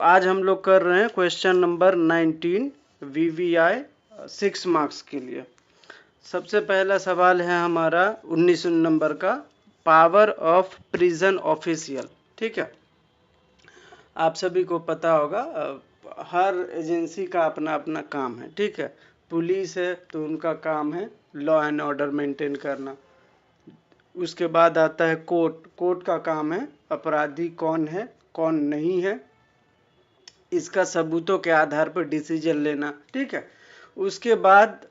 आज हम लोग कर रहे हैं क्वेश्चन नंबर 19 VVI 6 मार्क्स के लिए। सबसे पहला सवाल है हमारा 19 नंबर का, पावर ऑफ प्रिजन ऑफिशियल। ठीक है, आप सभी को पता होगा हर एजेंसी का अपना अपना काम है। ठीक है, पुलिस है तो उनका काम है लॉ एंड ऑर्डर मेंटेन करना। उसके बाद आता है कोर्ट। कोर्ट का काम है अपराधी कौन है कौन नहीं है इसका सबूतों के आधार पर डिसीजन लेना। ठीक है, उसके बाद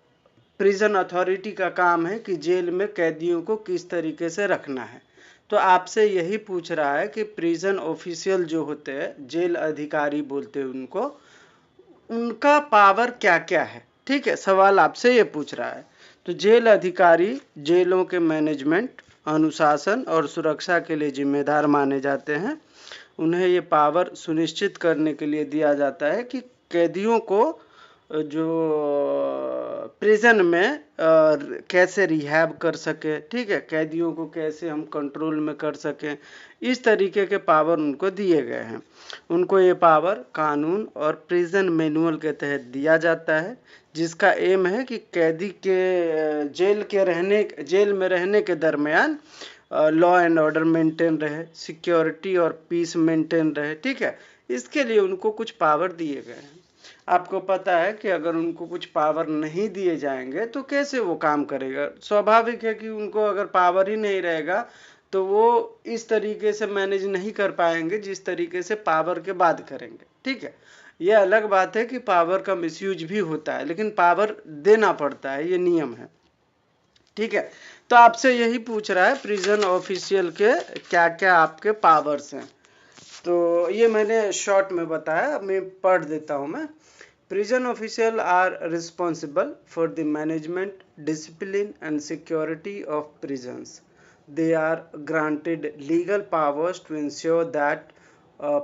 प्रिजन अथॉरिटी का काम है कि जेल में कैदियों को किस तरीके से रखना है। तो आपसे यही पूछ रहा है कि प्रिजन ऑफिशियल जो होते हैं, जेल अधिकारी बोलते हैं उनको, उनका पावर क्या क्या है। ठीक है, सवाल आपसे ये पूछ रहा है। तो जेल अधिकारी जेलों के मैनेजमेंट, अनुशासन और सुरक्षा के लिए जिम्मेदार माने जाते हैं। उन्हें ये पावर सुनिश्चित करने के लिए दिया जाता है कि कैदियों को जो प्रिजन में कैसे रिहैब कर सके। ठीक है, कैदियों को कैसे हम कंट्रोल में कर सकें, इस तरीके के पावर उनको दिए गए हैं। उनको ये पावर कानून और प्रिजन मैनुअल के तहत दिया जाता है, जिसका एम है कि कैदी के जेल में रहने के दरमियान लॉ एंड ऑर्डर मेंटेन रहे, सिक्योरिटी और पीस मेंटेन रहे। ठीक है, इसके लिए उनको कुछ पावर दिए गए हैं। आपको पता है कि अगर उनको कुछ पावर नहीं दिए जाएंगे तो कैसे वो काम करेगा। स्वाभाविक है कि उनको अगर पावर ही नहीं रहेगा तो वो इस तरीके से मैनेज नहीं कर पाएंगे जिस तरीके से पावर के बाद करेंगे। ठीक है, ये अलग बात है कि पावर का मिसयूज भी होता है, लेकिन पावर देना पड़ता है, ये नियम है। ठीक है, तो आपसे यही पूछ रहा है प्रिजन ऑफिशियल के क्या क्या आपके पावर्स हैं। तो ये मैंने शॉर्ट में बताया, मैं पढ़ देता हूँ मैं। Prison officials are responsible for the management, discipline and security of prisons. They are granted legal powers to ensure that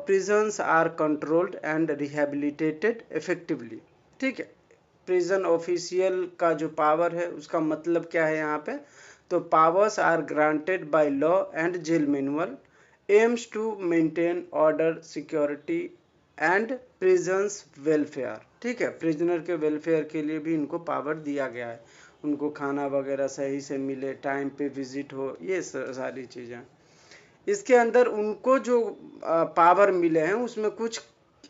prisons are controlled and rehabilitated effectively. ठीक है, प्रिजन ऑफिशियल का जो पावर है उसका मतलब क्या है यहाँ पे। तो powers are granted by law and jail manual, aims to maintain order, security and prisons welfare. ठीक है, प्रिजनर के वेलफेयर के लिए भी इनको पावर दिया गया है, उनको खाना वगैरह सही से मिले, टाइम पे विजिट हो, ये सारी चीज़ें। इसके अंदर उनको जो पावर मिले हैं उसमें कुछ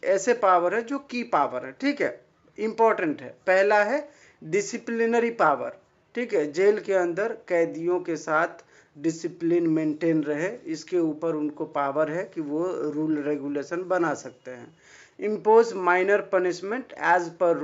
ऐसे पावर है जो की पावर है। ठीक है, इंपॉर्टेंट है। पहला है डिसिप्लिनरी पावर। ठीक है, जेल के अंदर कैदियों के साथ डिसिप्लिन मेंटेन रहे, इसके ऊपर उनको पावर है कि वो रूल रेगुलेशन बना सकते हैं। Impose minor punishment as per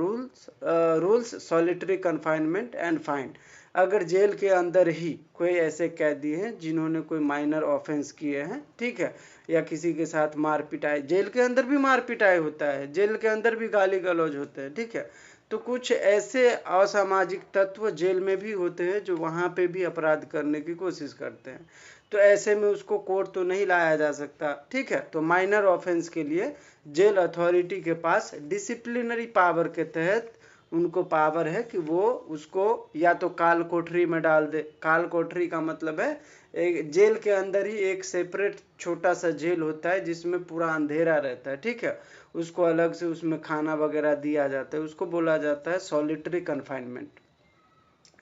rules, solitary confinement and fine. अगर जेल के अंदर ही कोई ऐसे कैदी हैं जिन्होंने कोई माइनर ऑफेंस किए हैं, ठीक है, या किसी के साथ मार पिटाई, जेल के अंदर भी मार पिटाई होता है, जेल के अंदर भी गाली गलौज होते हैं। ठीक है, तो कुछ ऐसे असामाजिक तत्व जेल में भी होते हैं जो वहाँ पे भी अपराध करने की कोशिश करते हैं। तो ऐसे में उसको कोर्ट तो नहीं लाया जा सकता। ठीक है, तो माइनर ऑफेंस के लिए जेल अथॉरिटी के पास डिसिप्लिनरी पावर के तहत उनको पावर है कि वो उसको या तो काल कोठरी में डाल दे। काल कोठरी का मतलब है एक जेल के अंदर ही एक सेपरेट छोटा सा जेल होता है जिसमें पूरा अंधेरा रहता है। ठीक है, उसको अलग से उसमें खाना वगैरह दिया जाता है, उसको बोला जाता है सॉलिटरी कन्फाइनमेंट।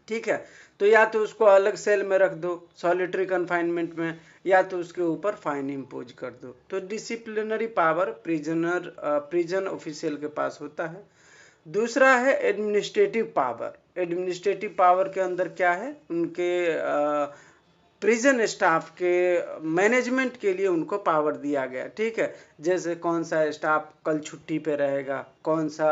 ठीक है, तो या तो उसको अलग सेल में रख दो सॉलिटरी कन्फाइनमेंट में, या तो उसके ऊपर फाइन इम्पोज कर दो। तो डिसिप्लिनरी पावर प्रिजन ऑफिशियल के पास होता है। दूसरा है एडमिनिस्ट्रेटिव पावर। एडमिनिस्ट्रेटिव पावर के अंदर क्या है, उनके प्रिजन स्टाफ के मैनेजमेंट के लिए उनको पावर दिया गया। ठीक है, जैसे कौन सा स्टाफ कल छुट्टी पे रहेगा, कौन सा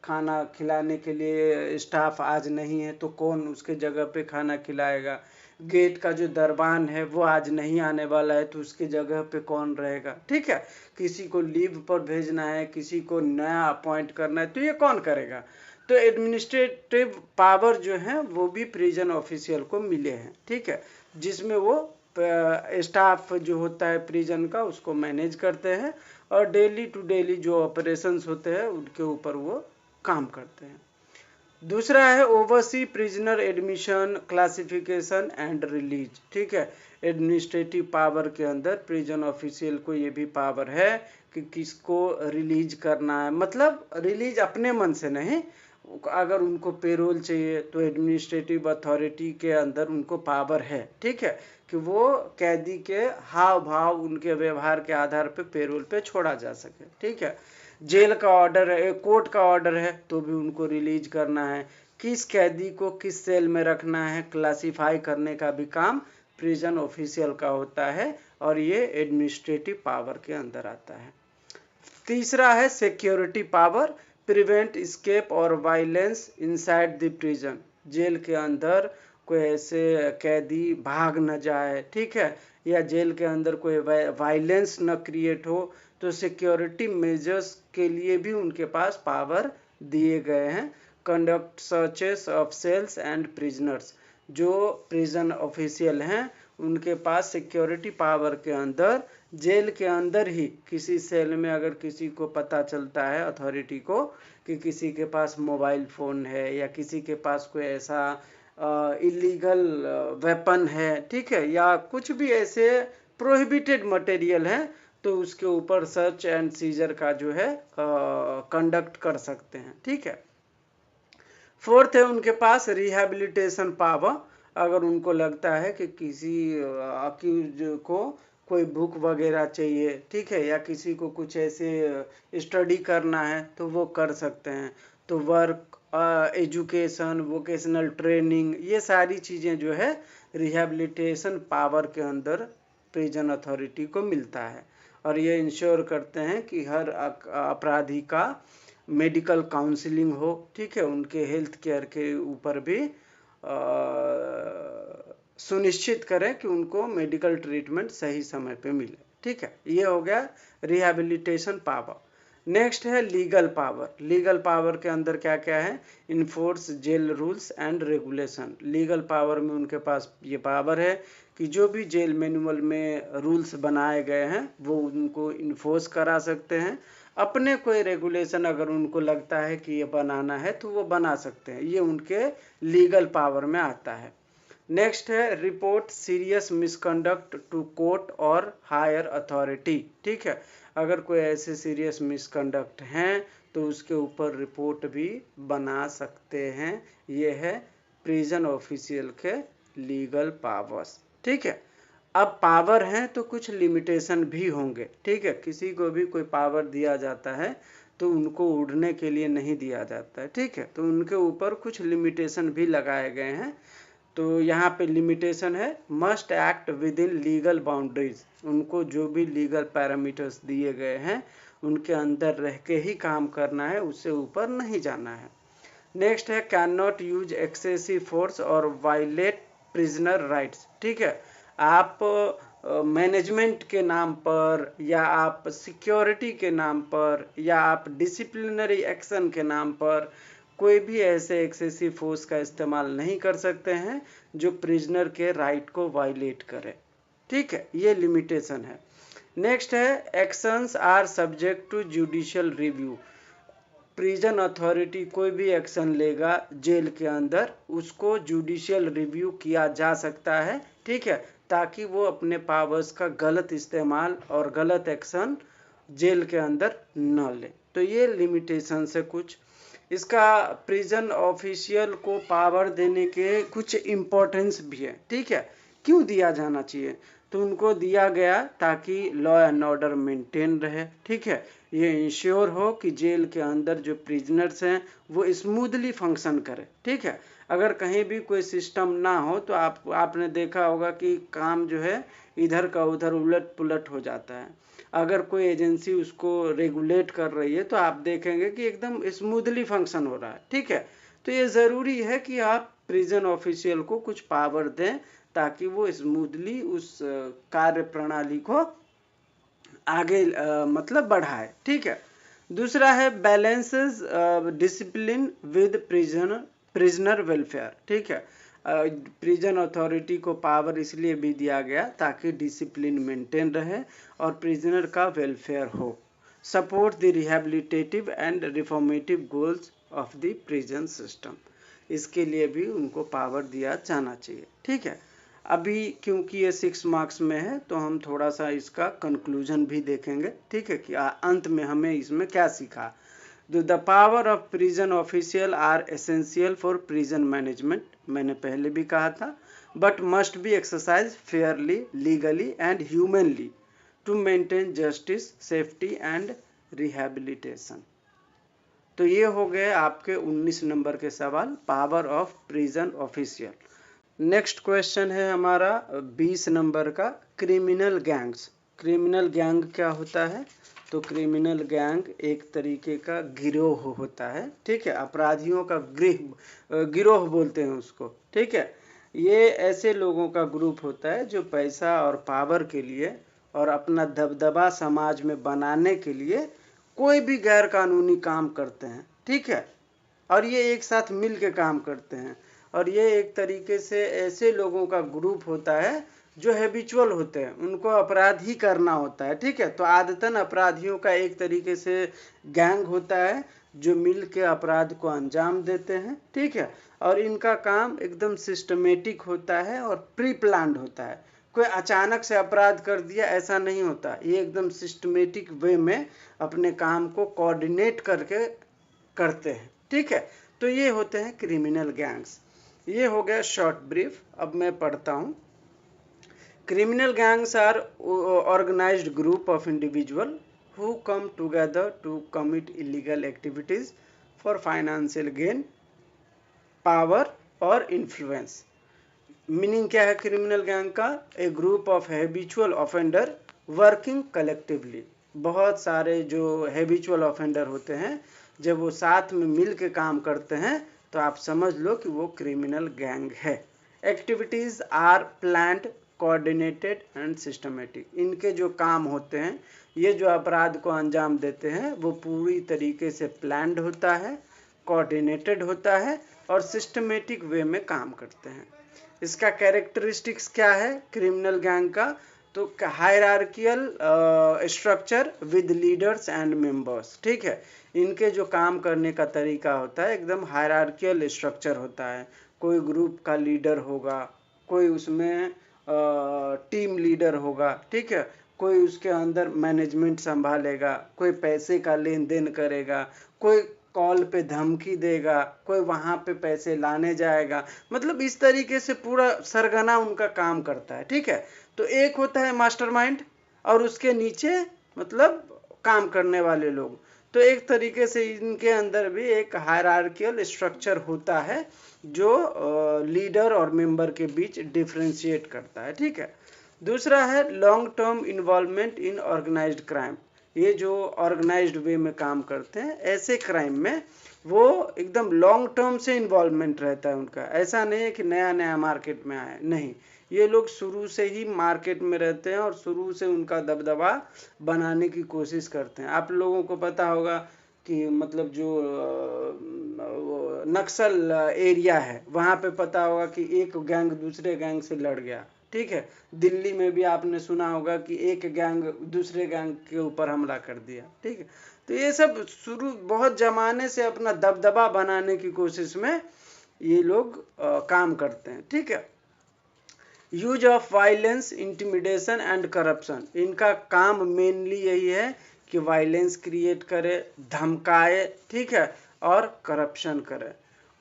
खाना खिलाने के लिए स्टाफ आज नहीं है तो कौन उसके जगह पे खाना खिलाएगा, गेट का जो दरबान है वो आज नहीं आने वाला है तो उसकी जगह पे कौन रहेगा। ठीक है, किसी को लीव पर भेजना है, किसी को नया अपॉइंट करना है तो ये कौन करेगा। तो एडमिनिस्ट्रेटिव पावर जो है वो भी प्रिजन ऑफिशियल को मिले हैं। ठीक है, जिसमें वो स्टाफ जो होता है प्रिजन का उसको मैनेज करते हैं और डेली टू डेली जो ऑपरेशंस होते हैं उनके ऊपर वो काम करते हैं। दूसरा है oversee prisoner admission, classification and release. ठीक है, एडमिनिस्ट्रेटिव पावर के अंदर प्रिजन ऑफिशियल को ये भी पावर है कि किसको रिलीज करना है, मतलब रिलीज अपने मन से नहीं, अगर उनको पेरोल चाहिए तो एडमिनिस्ट्रेटिव अथॉरिटी के अंदर उनको पावर है, ठीक है, कि वो कैदी के हाव भाव उनके व्यवहार के आधार पे पेरोल पे छोड़ा जा सके, ठीक है। जेल का ऑर्डर है, कोर्ट का ऑर्डर है तो भी उनको रिलीज करना है, किस कैदी को किस सेल में रखना है क्लासिफाई करने का भी काम प्रिजन ऑफिशियल का होता है और ये एडमिनिस्ट्रेटिव पावर के अंदर आता है। तीसरा है सिक्योरिटी पावर, प्रिवेंट स्केप और violence inside the prison. Jail के अंदर कोई ऐसे कैदी भाग न जाए, ठीक है, या जेल के अंदर कोई वायलेंस न क्रिएट हो, तो सिक्योरिटी मेजर्स के लिए भी उनके पास पावर दिए गए हैं। Conduct searches of cells and prisoners, जो प्रिजन ऑफिशियल हैं उनके पास सिक्योरिटी पावर के अंदर जेल के अंदर ही किसी सेल में अगर किसी को पता चलता है अथॉरिटी को कि किसी के पास मोबाइल फ़ोन है या किसी के पास कोई ऐसा इलीगल वेपन है, ठीक है, या कुछ भी ऐसे प्रोहिबिटेड मटेरियल है, तो उसके ऊपर सर्च एंड सीजर का जो है कंडक्ट कर सकते हैं, ठीक है। फोर्थ है उनके पास रिहैबिलिटेशन पावर, अगर उनको लगता है कि किसी अक्यूज को कोई बुक वगैरह चाहिए, ठीक है, या किसी को कुछ ऐसे स्टडी करना है तो वो कर सकते हैं। तो वर्क, एजुकेशन, वोकेशनल ट्रेनिंग, ये सारी चीज़ें जो है रिहैबिलिटेशन पावर के अंदर प्रिजन अथॉरिटी को मिलता है और ये इंश्योर करते हैं कि हर अपराधी का मेडिकल काउंसलिंग हो, ठीक है, उनके हेल्थ केयर के ऊपर भी सुनिश्चित करें कि उनको मेडिकल ट्रीटमेंट सही समय पे मिले, ठीक है। ये हो गया रिहैबिलिटेशन पावर। नेक्स्ट है लीगल पावर। लीगल पावर के अंदर क्या क्या है? Enforce jail rules and regulation. Legal power में उनके पास ये पावर है कि जो भी जेल मैनुअल में रूल्स बनाए गए हैं वो उनको इन्फोर्स करा सकते हैं। अपने कोई रेगुलेशन अगर उनको लगता है कि ये बनाना है तो वो बना सकते हैं, ये उनके लीगल पावर में आता है। नेक्स्ट है report serious misconduct to court और हायर अथॉरिटी, ठीक है, अगर कोई ऐसे सीरियस मिसकंडक्ट हैं तो उसके ऊपर रिपोर्ट भी बना सकते हैं। ये है प्रिजन ऑफिशियल के लीगल पावर्स, ठीक है। अब पावर हैं तो कुछ लिमिटेशन भी होंगे, ठीक है, किसी को भी कोई पावर दिया जाता है तो उनको उड़ने के लिए नहीं दिया जाता है, ठीक है, तो उनके ऊपर कुछ लिमिटेशन भी लगाए गए हैं। तो यहाँ पे लिमिटेशन है must act with in legal boundaries, उनको जो भी लीगल पैरामीटर्स दिए गए हैं उनके अंदर रह के ही काम करना है, उससे ऊपर नहीं जाना है। नेक्स्ट है can not use excessive force और वायलेट प्रिजनर राइट्स, ठीक है, आप मैनेजमेंट के नाम पर या आप सिक्योरिटी के नाम पर या आप डिसिप्लिनरी एक्शन के नाम पर कोई भी ऐसे एक्सेसिव फोर्स का इस्तेमाल नहीं कर सकते हैं जो प्रिजनर के राइट को वायलेट करे, ठीक है, ये लिमिटेशन है। नेक्स्ट है actions are subject to judicial review. Prison authority कोई भी एक्शन लेगा जेल के अंदर उसको जुडिशियल रिव्यू किया जा सकता है, ठीक है, ताकि वो अपने पावर्स का गलत इस्तेमाल और गलत एक्शन जेल के अंदर न ले। तो ये लिमिटेशन से कुछ इसका प्रिजन ऑफिशियल को पावर देने के कुछ इम्पोर्टेंस भी है, ठीक है, क्यों दिया जाना चाहिए? तो उनको दिया गया ताकि लॉ एंड ऑर्डर मेंटेन रहे, ठीक है, ये इंश्योर हो कि जेल के अंदर जो प्रिजनर्स हैं वो स्मूथली फंक्शन करे, ठीक है। अगर कहीं भी कोई सिस्टम ना हो तो आपने देखा होगा कि काम जो है इधर का उधर उलट पुलट हो जाता है। अगर कोई एजेंसी उसको रेगुलेट कर रही है तो आप देखेंगे कि एकदम स्मूथली फंक्शन हो रहा है, ठीक है। तो ये ज़रूरी है कि आप प्रिजन ऑफिशियल को कुछ पावर दें ताकि वो स्मूथली उस कार्य प्रणाली को आगे मतलब बढ़ाए, ठीक है। दूसरा है balances discipline with prisoner welfare, ठीक है, प्रिजन अथॉरिटी को पावर इसलिए भी दिया गया ताकि डिसिप्लिन मेंटेन रहे और प्रिजनर का वेलफेयर हो। Support the rehabilitative and reformative goals of the prison system, इसके लिए भी उनको पावर दिया जाना चाहिए, ठीक है। अभी क्योंकि ये 6 मार्क्स में है तो हम थोड़ा सा इसका कंक्लूजन भी देखेंगे, ठीक है, कि अंत में हमें इसमें क्या सीखा। The power of prison official are essential for prison management, मैंने पहले भी कहा था, but must be exercise fairly, legally and humanely to maintain justice, safety and rehabilitation. तो ये हो गए आपके 19 नंबर के सवाल, power of prison official. Next question है हमारा 20 नंबर का, क्रिमिनल गैंग्स। क्रिमिनल गैंग क्या होता है? तो क्रिमिनल गैंग एक तरीके का गिरोह होता है, ठीक है, अपराधियों का गिरोह बोलते हैं उसको, ठीक है। ये ऐसे लोगों का ग्रुप होता है जो पैसा और पावर के लिए और अपना दबदबा समाज में बनाने के लिए कोई भी गैर कानूनी काम करते हैं, ठीक है, और ये एक साथ मिल के काम करते हैं। और ये एक तरीके से ऐसे लोगों का ग्रुप होता है जो हैबिचुअल होते हैं, उनको अपराध ही करना होता है, ठीक है। तो आदतन अपराधियों का एक तरीके से गैंग होता है जो मिल के अपराध को अंजाम देते हैं, ठीक है। और इनका काम एकदम सिस्टमेटिक होता है और प्री प्लान्ड होता है। कोई अचानक से अपराध कर दिया ऐसा नहीं होता, ये एकदम सिस्टमेटिक वे में अपने काम को कोऑर्डिनेट करके करते हैं, ठीक है। तो ये होते हैं क्रिमिनल गैंग्स। ये हो गया शॉर्ट ब्रीफ। अब मैं पढ़ता हूँ। Criminal gangs are organised group of individual who come together to commit illegal activities for financial gain, power और influence। मीनिंग क्या है क्रिमिनल गैंग का? A group of habitual offender working collectively. बहुत सारे जो हैबिचुअल ऑफेंडर होते हैं, जब वो साथ में मिल के काम करते हैं तो आप समझ लो कि वो क्रिमिनल गैंग है। Activities are planned, coordinated and systematic. इनके जो काम होते हैं, ये जो अपराध को अंजाम देते हैं, वो पूरी तरीके से प्लान्ड होता है, कोऑर्डिनेटेड होता है और सिस्टमेटिक वे में काम करते हैं। इसका कैरेक्टरिस्टिक्स क्या है क्रिमिनल गैंग का? तो hierarchical structure with leaders and members, ठीक है। इनके जो काम करने का तरीका होता है एकदम हायरार्कियल स्ट्रक्चर होता है। कोई ग्रुप का लीडर होगा, कोई उसमें टीम लीडर होगा, ठीक है, कोई उसके अंदर मैनेजमेंट संभालेगा, कोई पैसे का लेन देन करेगा, कोई कॉल पे धमकी देगा, कोई वहां पे पैसे लाने जाएगा। मतलब इस तरीके से पूरा सरगना उनका काम करता है, ठीक है। तो एक होता है मास्टरमाइंड और उसके नीचे मतलब काम करने वाले लोग। तो एक तरीके से इनके अंदर भी एक हायरार्कियल स्ट्रक्चर होता है जो लीडर और मेंबर के बीच डिफरेंशिएट करता है, ठीक है। दूसरा है long term involvement in organised crime. ये जो ऑर्गेनाइज्ड वे में काम करते हैं, ऐसे क्राइम में वो एकदम लॉन्ग टर्म से इन्वॉल्वमेंट रहता है उनका। ऐसा नहीं है कि नया नया मार्केट में आए, नहीं, ये लोग शुरू से ही मार्केट में रहते हैं और शुरू से उनका दबदबा बनाने की कोशिश करते हैं। आप लोगों को पता होगा कि मतलब जो नक्सल एरिया है वहाँ पे पता होगा कि एक गैंग दूसरे गैंग से लड़ गया, ठीक है। दिल्ली में भी आपने सुना होगा कि एक गैंग दूसरे गैंग के ऊपर हमला कर दिया, ठीक है। तो ये सब शुरू बहुत जमाने से अपना दबदबा बनाने की कोशिश में ये लोग काम करते हैं, ठीक है। Use of violence, intimidation and corruption. इनका काम मेनली यही है कि वायलेंस क्रिएट करे, धमकाए, ठीक है, और करप्शन करे।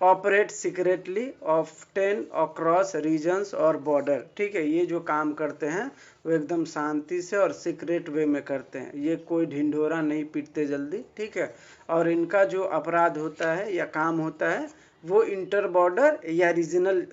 Operate secretly often across regions और बॉर्डर, ठीक है। ये जो काम करते हैं वो एकदम शांति से और सीक्रेट वे में करते हैं। ये कोई ढिंढोरा नहीं पीटते जल्दी, ठीक है। और इनका जो अपराध होता है या काम होता है वो इंटर बॉर्डर या रीजनल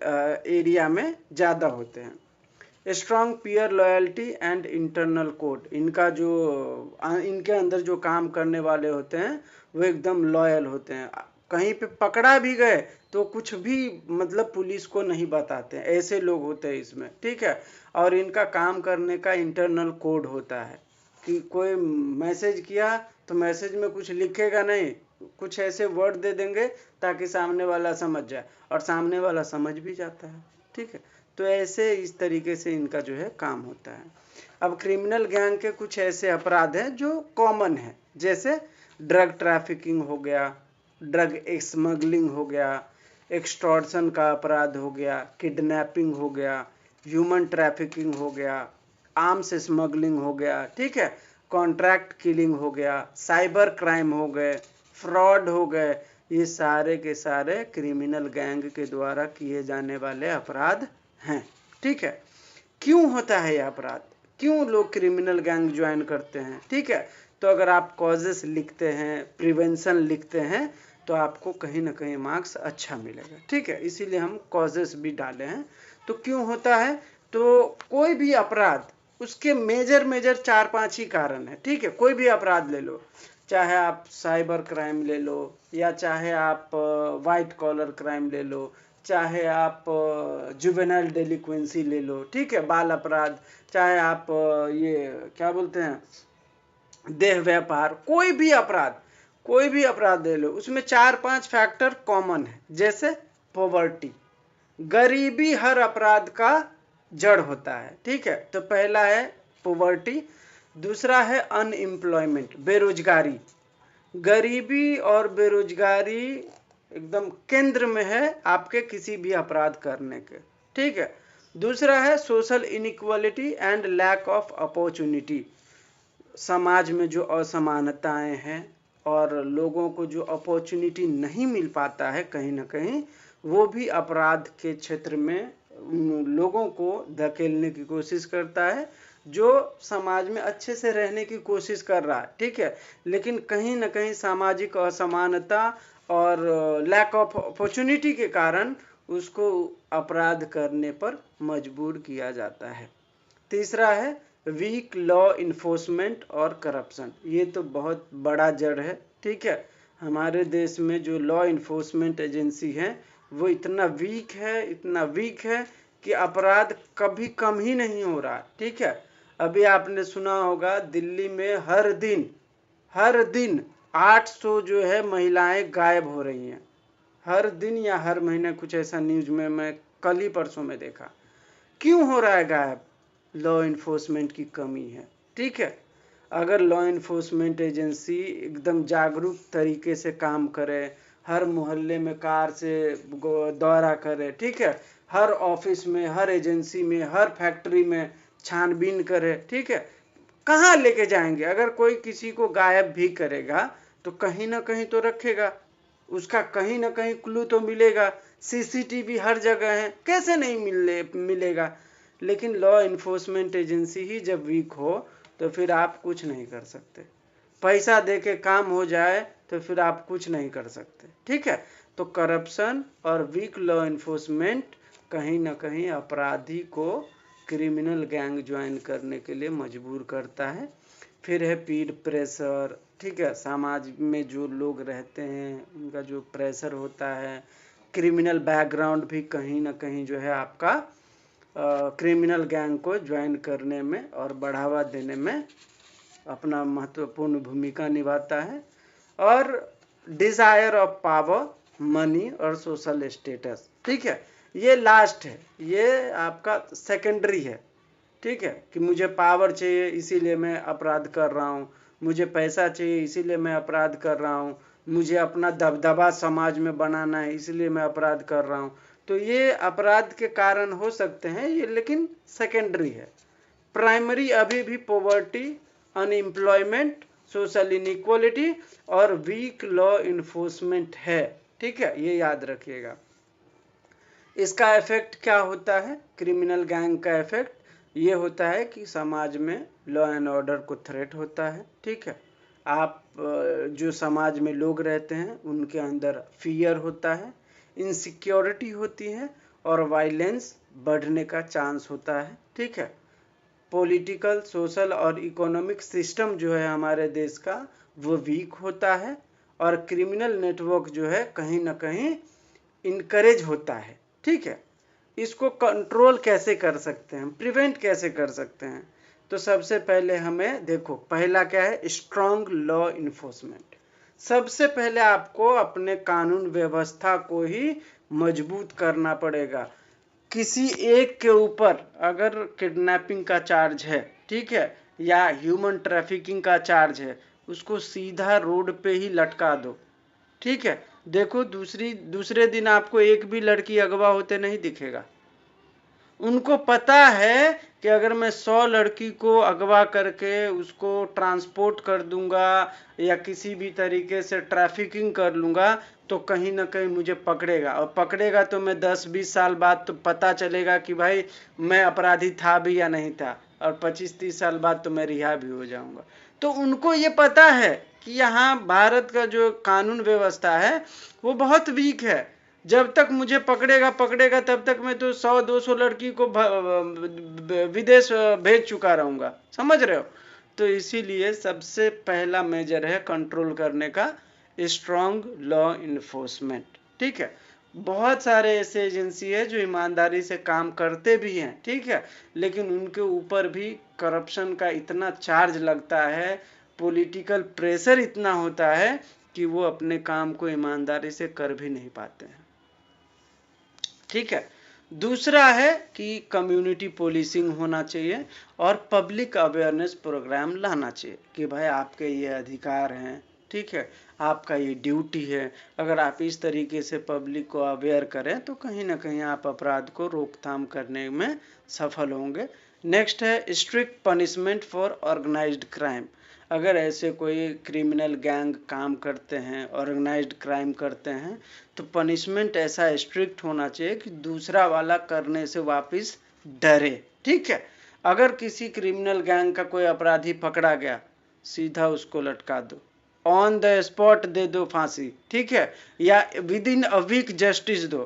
एरिया में ज़्यादा होते हैं। Strong peer loyalty and internal code. इनका जो इनके अंदर जो काम करने वाले होते हैं वो एकदम लॉयल होते हैं। कहीं पे पकड़ा भी गए तो कुछ भी मतलब पुलिस को नहीं बताते, ऐसे लोग होते हैं इसमें, ठीक है। और इनका काम करने का इंटरनल कोड होता है कि कोई मैसेज किया तो मैसेज में कुछ लिखेगा नहीं, कुछ ऐसे वर्ड दे देंगे ताकि सामने वाला समझ जाए, और सामने वाला समझ भी जाता है, ठीक है। तो ऐसे इस तरीके से इनका जो है काम होता है। अब क्रिमिनल गैंग के कुछ ऐसे अपराध हैं जो कॉमन है, जैसे ड्रग ट्रैफिकिंग हो गया, ड्रग स्मगलिंग हो गया, एक्सटॉर्शन का अपराध हो गया, किडनैपिंग हो गया, ह्यूमन ट्रैफिकिंग हो गया, आर्म्स स्मगलिंग हो गया, ठीक है, कॉन्ट्रैक्ट किलिंग हो गया, साइबर क्राइम हो गए, फ्रॉड हो गए, ये सारे के सारे क्रिमिनल गैंग के द्वारा किए जाने वाले अपराध हैं। ठीक है, क्यों होता है ये अपराध, क्यों लोग क्रिमिनल गैंग ज्वाइन करते हैं? ठीक है, तो अगर आप कॉजेस लिखते हैं, प्रिवेंशन लिखते हैं, तो आपको कहीं ना कहीं मार्क्स अच्छा मिलेगा। ठीक है, इसीलिए हम कॉजेस भी डाले हैं। तो क्यों होता है, तो कोई भी अपराध, उसके मेजर 4-5 ही कारण है। ठीक है, कोई भी अपराध ले लो, चाहे आप साइबर क्राइम ले लो, या चाहे आप वाइट कॉलर क्राइम ले लो, चाहे आप जुवेनाइल डेलिक्वेंसी ले लो, ठीक है, बाल अपराध, चाहे आप ये क्या बोलते हैं, देह व्यापार, कोई भी अपराध ले लो, उसमें 4-5 फैक्टर कॉमन है। जैसे पॉवर्टी, गरीबी हर अपराध का जड़ होता है। ठीक है, तो पहला है पॉवर्टी, दूसरा है अनएम्प्लॉयमेंट, बेरोजगारी, गरीबी और बेरोजगारी एकदम केंद्र में है आपके किसी भी अपराध करने के। ठीक है, दूसरा है social inequality and lack of opportunity, समाज में जो असमानताएं हैं और लोगों को जो अपॉर्चुनिटी नहीं मिल पाता है कहीं ना कहीं, वो भी अपराध के क्षेत्र में लोगों को धकेलने की कोशिश करता है, जो समाज में अच्छे से रहने की कोशिश कर रहा है। ठीक है, लेकिन कहीं ना कहीं सामाजिक असमानता और लैक ऑफ अपॉर्चुनिटी के कारण उसको अपराध करने पर मजबूर किया जाता है। तीसरा है वीक लॉ इन्फोर्समेंट और करप्शन, ये तो बहुत बड़ा जड़ है। ठीक है, हमारे देश में जो लॉ इन्फोर्समेंट एजेंसी है वो इतना वीक है कि अपराध कभी कम ही नहीं हो रहा। ठीक है, अभी आपने सुना होगा दिल्ली में हर दिन 800 जो है महिलाएं गायब हो रही हैं, हर दिन या हर महीने, कुछ ऐसा न्यूज में मैं कल ही परसों में देखा। क्यों हो रहा है गायब? लॉ इन्फोर्समेंट की कमी है। ठीक है, अगर लॉ इन्फोर्समेंट एजेंसी एकदम जागरूक तरीके से काम करे, हर मोहल्ले में कार से दौरा करे, ठीक है, हर ऑफिस में, हर एजेंसी में, हर फैक्ट्री में छानबीन करे, ठीक है, कहाँ लेके जाएंगे? अगर कोई किसी को गायब भी करेगा तो कहीं ना कहीं तो रखेगा, उसका कहीं ना कहीं क्लू तो मिलेगा। सीसीटीवी हर जगह है, कैसे नहीं मिलेगा? लेकिन लॉ इन्फोर्समेंट एजेंसी ही जब वीक हो तो फिर आप कुछ नहीं कर सकते। पैसा दे के काम हो जाए तो फिर आप कुछ नहीं कर सकते। ठीक है, तो करप्शन और वीक लॉ इन्फोर्समेंट कहीं ना कहीं अपराधी को क्रिमिनल गैंग ज्वाइन करने के लिए मजबूर करता है। फिर है पीर प्रेशर, ठीक है, समाज में जो लोग रहते हैं उनका जो प्रेशर होता है, क्रिमिनल बैकग्राउंड भी कहीं ना कहीं जो है आपका क्रिमिनल गैंग को ज्वाइन करने में और बढ़ावा देने में अपना महत्वपूर्ण भूमिका निभाता है। और डिजायर ऑफ पावर, मनी और सोशल स्टेटस, ठीक है, ये लास्ट है, ये आपका सेकेंडरी है। ठीक है, कि मुझे पावर चाहिए इसीलिए मैं अपराध कर रहा हूँ, मुझे पैसा चाहिए इसीलिए मैं अपराध कर रहा हूँ, मुझे अपना दबदबा समाज में बनाना है इसलिए मैं अपराध कर रहा हूँ। तो ये अपराध के कारण हो सकते हैं ये, लेकिन सेकेंडरी है। प्राइमरी अभी भी पॉवर्टी, अनएम्प्लॉयमेंट, सोशल इनइक्वालिटी और वीक लॉ इन्फोर्समेंट है। ठीक है, ये याद रखिएगा। इसका इफेक्ट क्या होता है? क्रिमिनल गैंग का इफेक्ट ये होता है कि समाज में लॉ एंड ऑर्डर को थ्रेट होता है। ठीक है, आप जो समाज में लोग रहते हैं उनके अंदर फियर होता है, इनसिक्योरिटी होती है और वायलेंस बढ़ने का चांस होता है। ठीक है, पॉलिटिकल, सोशल और इकोनॉमिक सिस्टम जो है हमारे देश का वो वीक होता है और क्रिमिनल नेटवर्क जो है कहीं ना कहीं इनकरेज होता है। ठीक है, इसको कंट्रोल कैसे कर सकते हैं, प्रिवेंट कैसे कर सकते हैं? तो सबसे पहले हमें देखो, पहला क्या है? Strong law enforcement. सबसे पहले आपको अपने कानून व्यवस्था को ही मजबूत करना पड़ेगा। किसी एक के ऊपर अगर किडनैपिंग का चार्ज है, ठीक है, या ह्यूमन ट्रैफिकिंग का चार्ज है, उसको सीधा रोड पे ही लटका दो। ठीक है, देखो दूसरे दिन आपको एक भी लड़की अगवा होते नहीं दिखेगा। उनको पता है कि अगर मैं 100 लड़की को अगवा करके उसको ट्रांसपोर्ट कर दूंगा या किसी भी तरीके से ट्रैफिकिंग कर लूंगा तो कहीं ना कहीं मुझे पकड़ेगा, और पकड़ेगा तो मैं 10-20 साल बाद तो पता चलेगा कि भाई मैं अपराधी था भी या नहीं था, और 25-30 साल बाद तो मैं रिहा भी हो जाऊंगा। तो उनको ये पता है कि यहाँ भारत का जो कानून व्यवस्था है वो बहुत वीक है। जब तक मुझे पकड़ेगा तब तक मैं तो 100-200 लड़की को विदेश भेज चुका रहूंगा, समझ रहे हो। तो इसीलिए सबसे पहला मेजर है कंट्रोल करने का स्ट्रॉन्ग लॉ इन्फोर्समेंट। ठीक है, बहुत सारे ऐसे एजेंसी है जो ईमानदारी से काम करते भी हैं, ठीक है, लेकिन उनके ऊपर भी करप्शन का इतना चार्ज लगता है, पॉलिटिकल प्रेशर इतना होता है कि वो अपने काम को ईमानदारी से कर भी नहीं पाते हैं। ठीक है, दूसरा है कि कम्युनिटी पोलीसिंग होना चाहिए और पब्लिक अवेयरनेस प्रोग्राम लाना चाहिए कि भाई आपके ये अधिकार हैं, ठीक है, आपका ये ड्यूटी है। अगर आप इस तरीके से पब्लिक को अवेयर करें तो कहीं ना कहीं आप अपराध को रोकथाम करने में सफल होंगे। नेक्स्ट है strict punishment for organised crime. अगर ऐसे कोई क्रिमिनल गैंग काम करते हैं, ऑर्गेनाइज्ड क्राइम करते हैं, तो पनिशमेंट ऐसा स्ट्रिक्ट होना चाहिए कि दूसरा वाला करने से वापस डरे। ठीक है, अगर किसी क्रिमिनल गैंग का कोई अपराधी पकड़ा गया, सीधा उसको लटका दो, ऑन द स्पॉट दे दो फांसी, ठीक है, या within a week justice दो,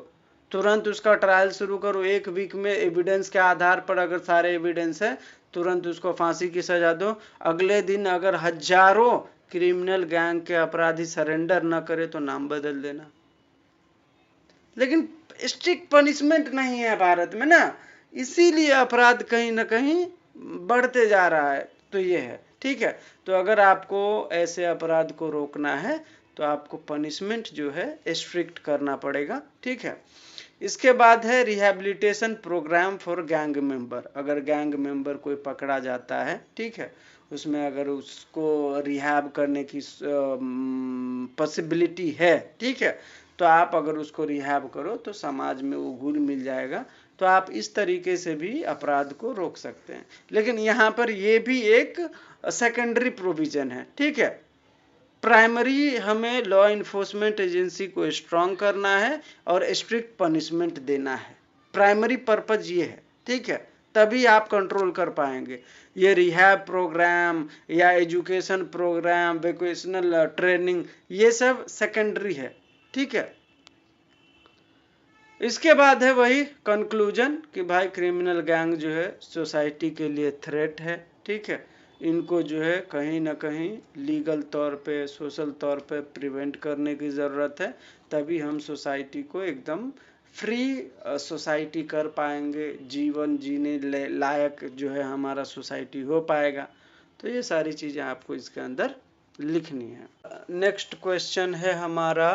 तुरंत उसका ट्रायल शुरू करो। 1 वीक में एविडेंस के आधार पर अगर सारे एविडेंस है तुरंत उसको फांसी की सजा दो। अगले दिन अगर हजारों क्रिमिनल गैंग के अपराधी सरेंडर न करे तो नाम बदल देना। लेकिन स्ट्रिक्ट पनिशमेंट नहीं है भारत में ना, इसीलिए अपराध कहीं ना कहीं बढ़ते जा रहा है। तो ये है, ठीक है। तो अगर आपको ऐसे अपराध को रोकना है तो आपको पनिशमेंट जो है स्ट्रिक्ट करना पड़ेगा, ठीक है। इसके बाद है rehabilitation programme for gang member. अगर गैंग मेंबर कोई पकड़ा जाता है, ठीक है, उसमें अगर उसको रिहैब करने की पॉसिबिलिटी है, ठीक है, तो आप अगर उसको रिहैब करो तो समाज में वो घुल मिल जाएगा। तो आप इस तरीके से भी अपराध को रोक सकते हैं। लेकिन यहाँ पर ये भी एक सेकेंडरी प्रोविजन है, ठीक है। प्राइमरी हमें लॉ इन्फोर्समेंट एजेंसी को स्ट्रांग करना है और स्ट्रिक्ट पनिशमेंट देना है। प्राइमरी पर्पज ये है, ठीक है, तभी आप कंट्रोल कर पाएंगे। ये रिहैब प्रोग्राम या एजुकेशन प्रोग्राम, वोकेशनल ट्रेनिंग, ये सब सेकेंडरी है, ठीक है। इसके बाद है वही कंक्लूजन कि भाई क्रिमिनल गैंग जो है सोसाइटी के लिए थ्रेट है, ठीक है। इनको जो है कहीं ना कहीं लीगल तौर पे, सोशल तौर पे प्रिवेंट करने की ज़रूरत है, तभी हम सोसाइटी को एकदम फ्री सोसाइटी कर पाएंगे, जीवन जीने लायक जो है हमारा सोसाइटी हो पाएगा। तो ये सारी चीज़ें आपको इसके अंदर लिखनी है। नेक्स्ट क्वेश्चन है हमारा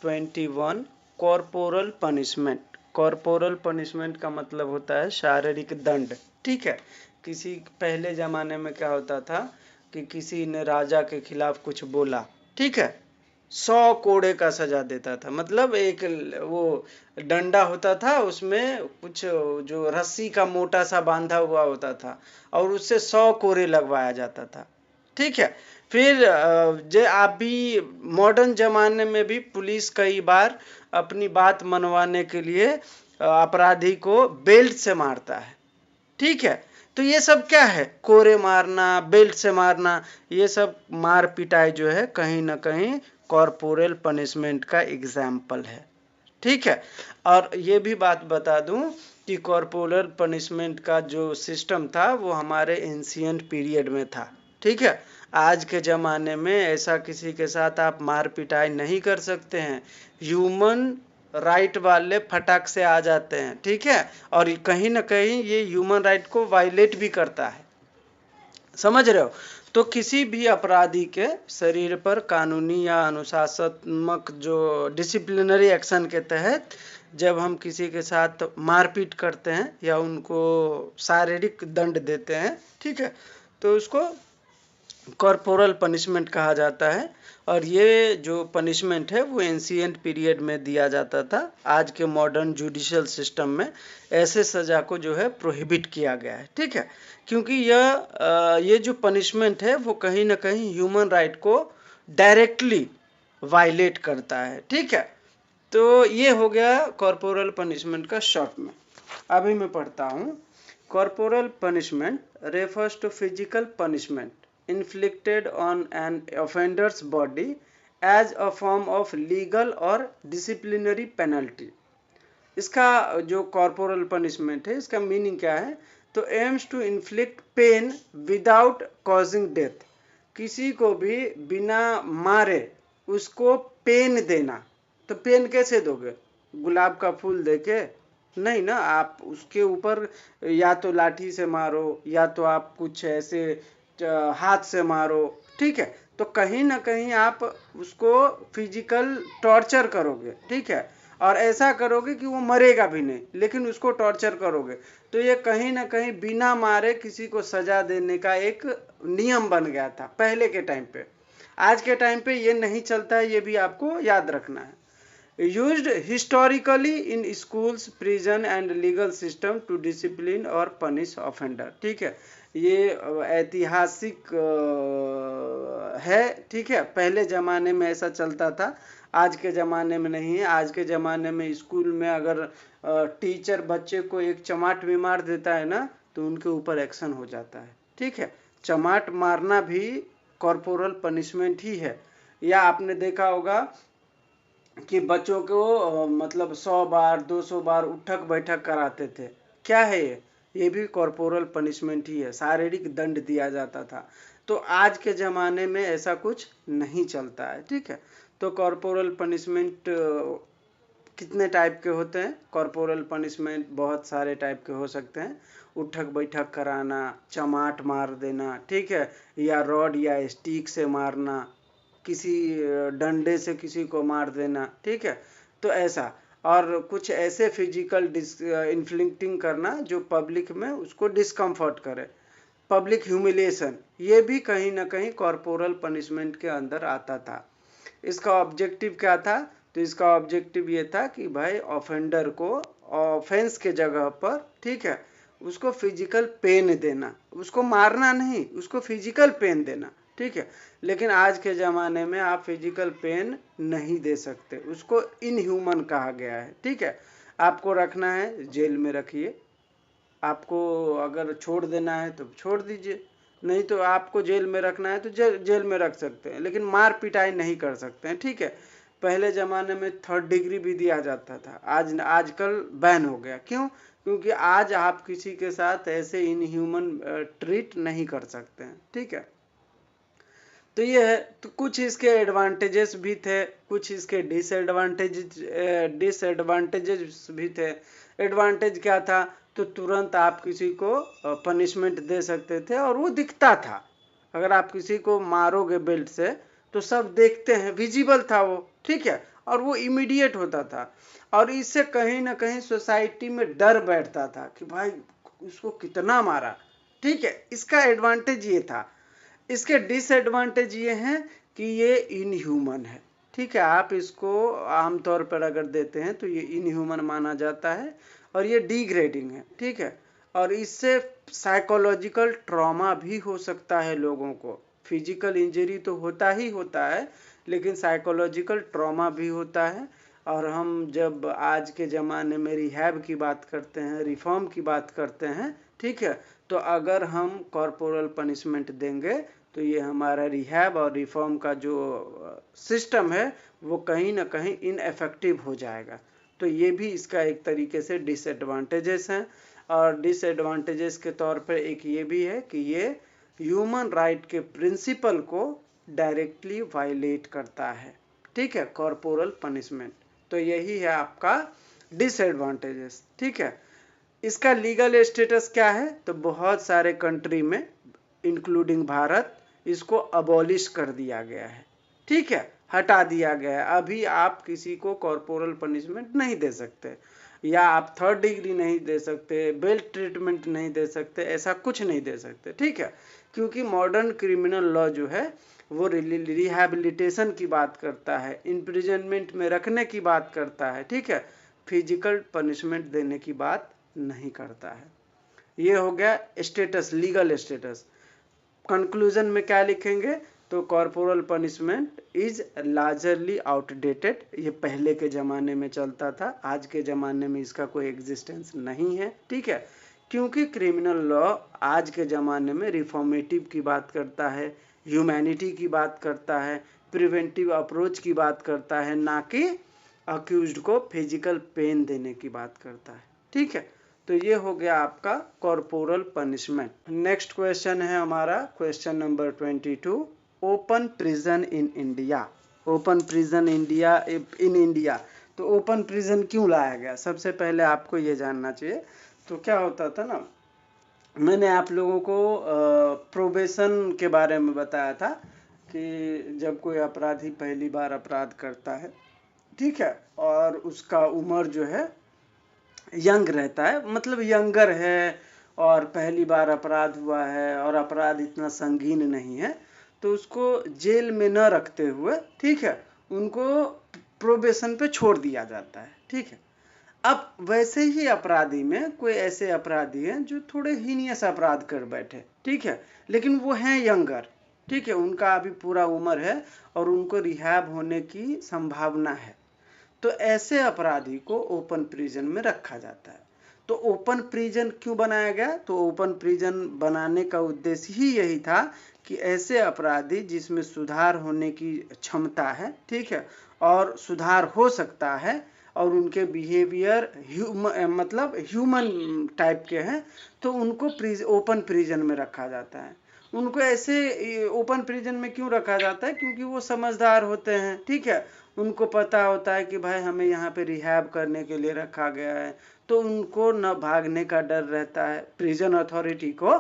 21, कॉर्पोरल पनिशमेंट। कॉर्पोरल पनिशमेंट का मतलब होता है शारीरिक दंड, ठीक है। किसी पहले जमाने में क्या होता था कि किसी ने राजा के खिलाफ कुछ बोला, ठीक है, 100 कोड़े का सजा देता था। मतलब एक वो डंडा होता था, उसमें कुछ जो रस्सी का मोटा सा बांधा हुआ होता था और उससे 100 कोड़े लगवाया जाता था, ठीक है। फिर जो आप भी मॉडर्न जमाने में भी पुलिस कई बार अपनी बात मनवाने के लिए अपराधी को बेल्ट से मारता है, ठीक है। तो ये सब क्या है, कोरे मारना, बेल्ट से मारना, ये सब मार पिटाई जो है कहीं ना कहीं कॉर्पोरल पनिशमेंट का एग्जाम्पल है, ठीक है। और ये भी बात बता दूं कि कॉर्पोरल पनिशमेंट का जो सिस्टम था वो हमारे एंशिएंट पीरियड में था, ठीक है। आज के ज़माने में ऐसा किसी के साथ आप मार पिटाई नहीं कर सकते हैं, ह्यूमन राइट वाले फटाक से आ जाते हैं, ठीक है। और कहीं ना कहीं ये ह्यूमन राइट को वायलेट भी करता है, समझ रहे हो। तो किसी भी अपराधी के शरीर पर कानूनी या अनुशासनात्मक जो डिसिप्लिनरी एक्शन के तहत जब हम किसी के साथ मारपीट करते हैं या उनको शारीरिक दंड देते हैं, ठीक है, तो उसको कॉर्पोरल पनिशमेंट कहा जाता है। और ये जो पनिशमेंट है वो एंशिएंट पीरियड में दिया जाता था। आज के मॉडर्न जुडिशियल सिस्टम में ऐसे सज़ा को जो है प्रोहिबिट किया गया है, ठीक है, क्योंकि ये जो पनिशमेंट है वो कहीं ना कहीं ह्यूमन राइट को डायरेक्टली वायलेट करता है, ठीक है। तो ये हो गया कॉर्पोरल पनिशमेंट का शॉर्ट में। अभी मैं पढ़ता हूँ। Corporal punishment refers to physical punishment inflicted on an offender's body as a form of legal or disciplinary penalty। इसका जो कॉर्पोरल पनिशमेंट है इसका मीनिंग क्या है? तो aims to inflict pain without causing death, किसी को भी बिना मारे उसको पेन देना। तो पेन कैसे दोगे? गुलाब का फूल देके नहीं ना, आप उसके ऊपर या तो लाठी से मारो या तो आप कुछ ऐसे हाथ से मारो, ठीक है। तो कहीं ना कहीं आप उसको फिजिकल टॉर्चर करोगे, ठीक है, और ऐसा करोगे कि वो मरेगा भी नहीं, लेकिन उसको टॉर्चर करोगे। तो ये कहीं ना कहीं बिना मारे किसी को सजा देने का एक नियम बन गया था पहले के टाइम पे। आज के टाइम पे ये नहीं चलता है, ये भी आपको याद रखना है। Used historically in schools, prison and legal system to discipline or punish offender। ठीक है, ये ऐतिहासिक है, ठीक है। पहले ज़माने में ऐसा चलता था, आज के ज़माने में नहीं है। आज के ज़माने में स्कूल में अगर टीचर बच्चे को एक चमाट भी मार देता है ना, तो उनके ऊपर एक्शन हो जाता है, ठीक है। चमाट मारना भी कॉर्पोरल पनिशमेंट ही है। या आपने देखा होगा कि बच्चों को मतलब 100 बार 200 बार उठक बैठक कराते थे। क्या है ये भी कॉर्पोरल पनिशमेंट ही है, शारीरिक दंड दिया जाता था। तो आज के ज़माने में ऐसा कुछ नहीं चलता है, ठीक है। तो कॉर्पोरल पनिशमेंट कितने टाइप के होते हैं? कॉर्पोरल पनिशमेंट बहुत सारे टाइप के हो सकते हैं। उठक बैठक कराना, चमाट मार देना, ठीक है, या रॉड या स्टिक से मारना, किसी डंडे से किसी को मार देना, ठीक है। तो ऐसा, और कुछ ऐसे फिजिकल इन्फ्लिक्टिंग करना जो पब्लिक में उसको डिस्कम्फर्ट करे, पब्लिक ह्यूमिलिएशन, ये भी कहीं ना कहीं कॉर्पोरल पनिशमेंट के अंदर आता था। इसका ऑब्जेक्टिव क्या था? तो इसका ऑब्जेक्टिव ये था कि भाई ऑफेंडर को ऑफेंस के जगह पर, ठीक है, उसको फिजिकल पेन देना, उसको मारना नहीं, उसको फिजिकल पेन देना, ठीक है। लेकिन आज के ज़माने में आप फिजिकल पेन नहीं दे सकते, उसको इनह्यूमन कहा गया है, ठीक है। आपको रखना है जेल में रखिए, आपको अगर छोड़ देना है तो छोड़ दीजिए, नहीं तो आपको जेल में रखना है तो जेल में रख सकते हैं, लेकिन मार पिटाई नहीं कर सकते हैं, ठीक है। पहले ज़माने में 3rd डिग्री भी दिया जाता था, आजकल बैन हो गया। क्यों? क्योंकि आज आप किसी के साथ ऐसे इनह्यूमन ट्रीट नहीं कर सकते हैं, ठीक है। तो ये है, तो कुछ इसके एडवांटेजेस भी थे, कुछ इसके डिसएडवांटेजेस भी थे। एडवांटेज क्या था? तो तुरंत आप किसी को पनिशमेंट दे सकते थे और वो दिखता था। अगर आप किसी को मारोगे बेल्ट से तो सब देखते हैं, विजिबल था वो, ठीक है, और वो इमीडिएट होता था। और इससे कहीं ना कहीं सोसाइटी में डर बैठता था कि भाई उसको कितना मारा, ठीक है। इसका एडवांटेज ये था। इसके डिसएडवांटेज ये हैं कि ये इनह्यूमन है, ठीक है। आप इसको आमतौर पर अगर देते हैं तो ये इनह्यूमन माना जाता है और ये डिग्रेडिंग है, ठीक है। और इससे साइकोलॉजिकल ट्रॉमा भी हो सकता है लोगों को। फिजिकल इंजरी तो होता ही होता है, लेकिन साइकोलॉजिकल ट्रॉमा भी होता है। और हम जब आज के ज़माने में रिहैब की बात करते हैं, रिफॉर्म की बात करते हैं, ठीक है, तो अगर हम कॉर्पोरल पनिशमेंट देंगे तो ये हमारा रिहैब और रिफॉर्म का जो सिस्टम है वो कहीं ना कहीं इनएफेक्टिव हो जाएगा। तो ये भी इसका एक तरीके से डिसएडवांटेजेस हैं। और डिसएडवांटेजेस के तौर पर एक ये भी है कि ये ह्यूमन राइट के प्रिंसिपल को डायरेक्टली वायलेट करता है, ठीक है, कॉर्पोरल पनिशमेंट। तो यही है आपका डिसएडवांटेजेस, ठीक है। इसका लीगल स्टेटस क्या है? तो बहुत सारे कंट्री में इंक्लूडिंग भारत इसको अबॉलिश कर दिया गया है, ठीक है, हटा दिया गया है। अभी आप किसी को कॉर्पोरल पनिशमेंट नहीं दे सकते, या आप 3rd डिग्री नहीं दे सकते, बेल्ट ट्रीटमेंट नहीं दे सकते, ऐसा कुछ नहीं दे सकते, ठीक है, क्योंकि मॉडर्न क्रिमिनल लॉ जो है वो रिहैबिलिटेशन की बात करता है, इम्प्रिजनमेंट में रखने की बात करता है, ठीक है, फिजिकल पनिशमेंट देने की बात नहीं करता है। ये हो गया स्टेटस, लीगल स्टेटस। कंक्लूजन में क्या लिखेंगे, तो कॉर्पोरल पनिशमेंट इज लार्जरली आउटडेटेड, ये पहले के ज़माने में चलता था, आज के ज़माने में इसका कोई एग्जिस्टेंस नहीं है, ठीक है, क्योंकि क्रिमिनल लॉ आज के ज़माने में रिफॉर्मेटिव की बात करता है, ह्यूमैनिटी की बात करता है, प्रिवेंटिव अप्रोच की बात करता है, ना कि अक्यूज्ड को फिजिकल पेन देने की बात करता है, ठीक है। तो ये हो गया आपका कॉर्पोरल पनिशमेंट। नेक्स्ट क्वेश्चन है हमारा question number 22, open prison in India. Open prison in India, तो ओपन प्रिजन क्यों लाया गया, सबसे पहले आपको ये जानना चाहिए। तो क्या होता था ना, मैंने आप लोगों को प्रोबेशन के बारे में बताया था कि जब कोई अपराधी पहली बार अपराध करता है, ठीक है, और उसका उम्र जो है यंग रहता है, मतलब यंगर है, और पहली बार अपराध हुआ है और अपराध इतना संगीन नहीं है, तो उसको जेल में न रखते हुए, ठीक है, उनको प्रोबेशन पे छोड़ दिया जाता है, ठीक है। अब वैसे ही अपराधी में कोई ऐसे अपराधी हैं जो थोड़े हीनियस अपराध कर बैठे, ठीक है, लेकिन वो हैं यंगर, ठीक है, उनका अभी पूरा उम्र है और उनको रिहैब होने की संभावना है, तो ऐसे अपराधी को ओपन प्रिजन में रखा जाता है। तो ओपन प्रिजन क्यों बनाया गया, तो ओपन प्रिजन बनाने का उद्देश्य ही यही था कि ऐसे अपराधी जिसमें सुधार होने की क्षमता है, ठीक है, और सुधार हो सकता है और उनके बिहेवियर मतलब ह्यूमन टाइप के हैं, तो उनको ओपन प्रिजन में रखा जाता है। उनको ऐसे ओपन प्रिजन में क्यों रखा जाता है, क्योंकि वो समझदार होते हैं, ठीक है, उनको पता होता है कि भाई हमें यहाँ पे रिहैब करने के लिए रखा गया है, तो उनको न भागने का डर रहता है। प्रिजन अथॉरिटी को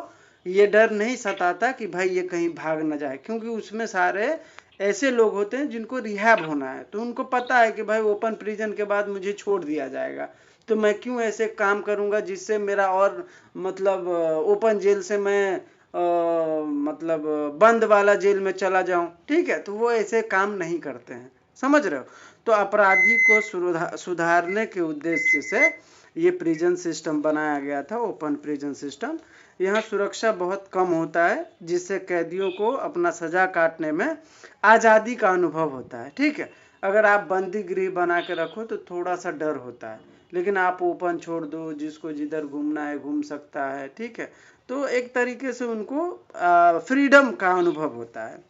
ये डर नहीं सताता कि भाई ये कहीं भाग न जाए, क्योंकि उसमें सारे ऐसे लोग होते हैं जिनको रिहैब होना है, तो उनको पता है कि भाई ओपन प्रिजन के बाद मुझे छोड़ दिया जाएगा, तो मैं क्यों ऐसे काम करूंगा जिससे मेरा और मतलब ओपन जेल से मैं मतलब बंद वाला जेल में चला जाऊं, ठीक है, तो वो ऐसे काम नहीं करते हैं, समझ रहे हो। तो अपराधी को सुधारने के उद्देश्य से ये प्रिजन सिस्टम बनाया गया था, ओपन प्रिजन सिस्टम। यहाँ सुरक्षा बहुत कम होता है, जिससे कैदियों को अपना सजा काटने में आज़ादी का अनुभव होता है, ठीक है। अगर आप बंदी गृह बना के रखो तो थोड़ा सा डर होता है, लेकिन आप ओपन छोड़ दो, जिसको जिधर घूमना है घूम सकता है, ठीक है, तो एक तरीके से उनको फ्रीडम का अनुभव होता है।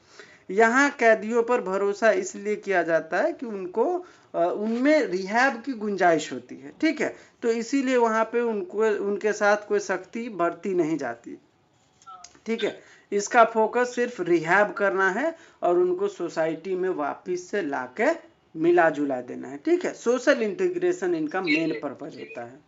यहाँ कैदियों पर भरोसा इसलिए किया जाता है कि उनको उनमें रिहैब की गुंजाइश होती है, ठीक है, तो इसीलिए वहाँ पे उनके साथ कोई सख्ती बरती नहीं जाती, ठीक है। इसका फोकस सिर्फ रिहैब करना है और उनको सोसाइटी में वापस से लाके मिला जुला देना है, ठीक है। सोशल इंटीग्रेशन इनका मेन पर्पज होता है।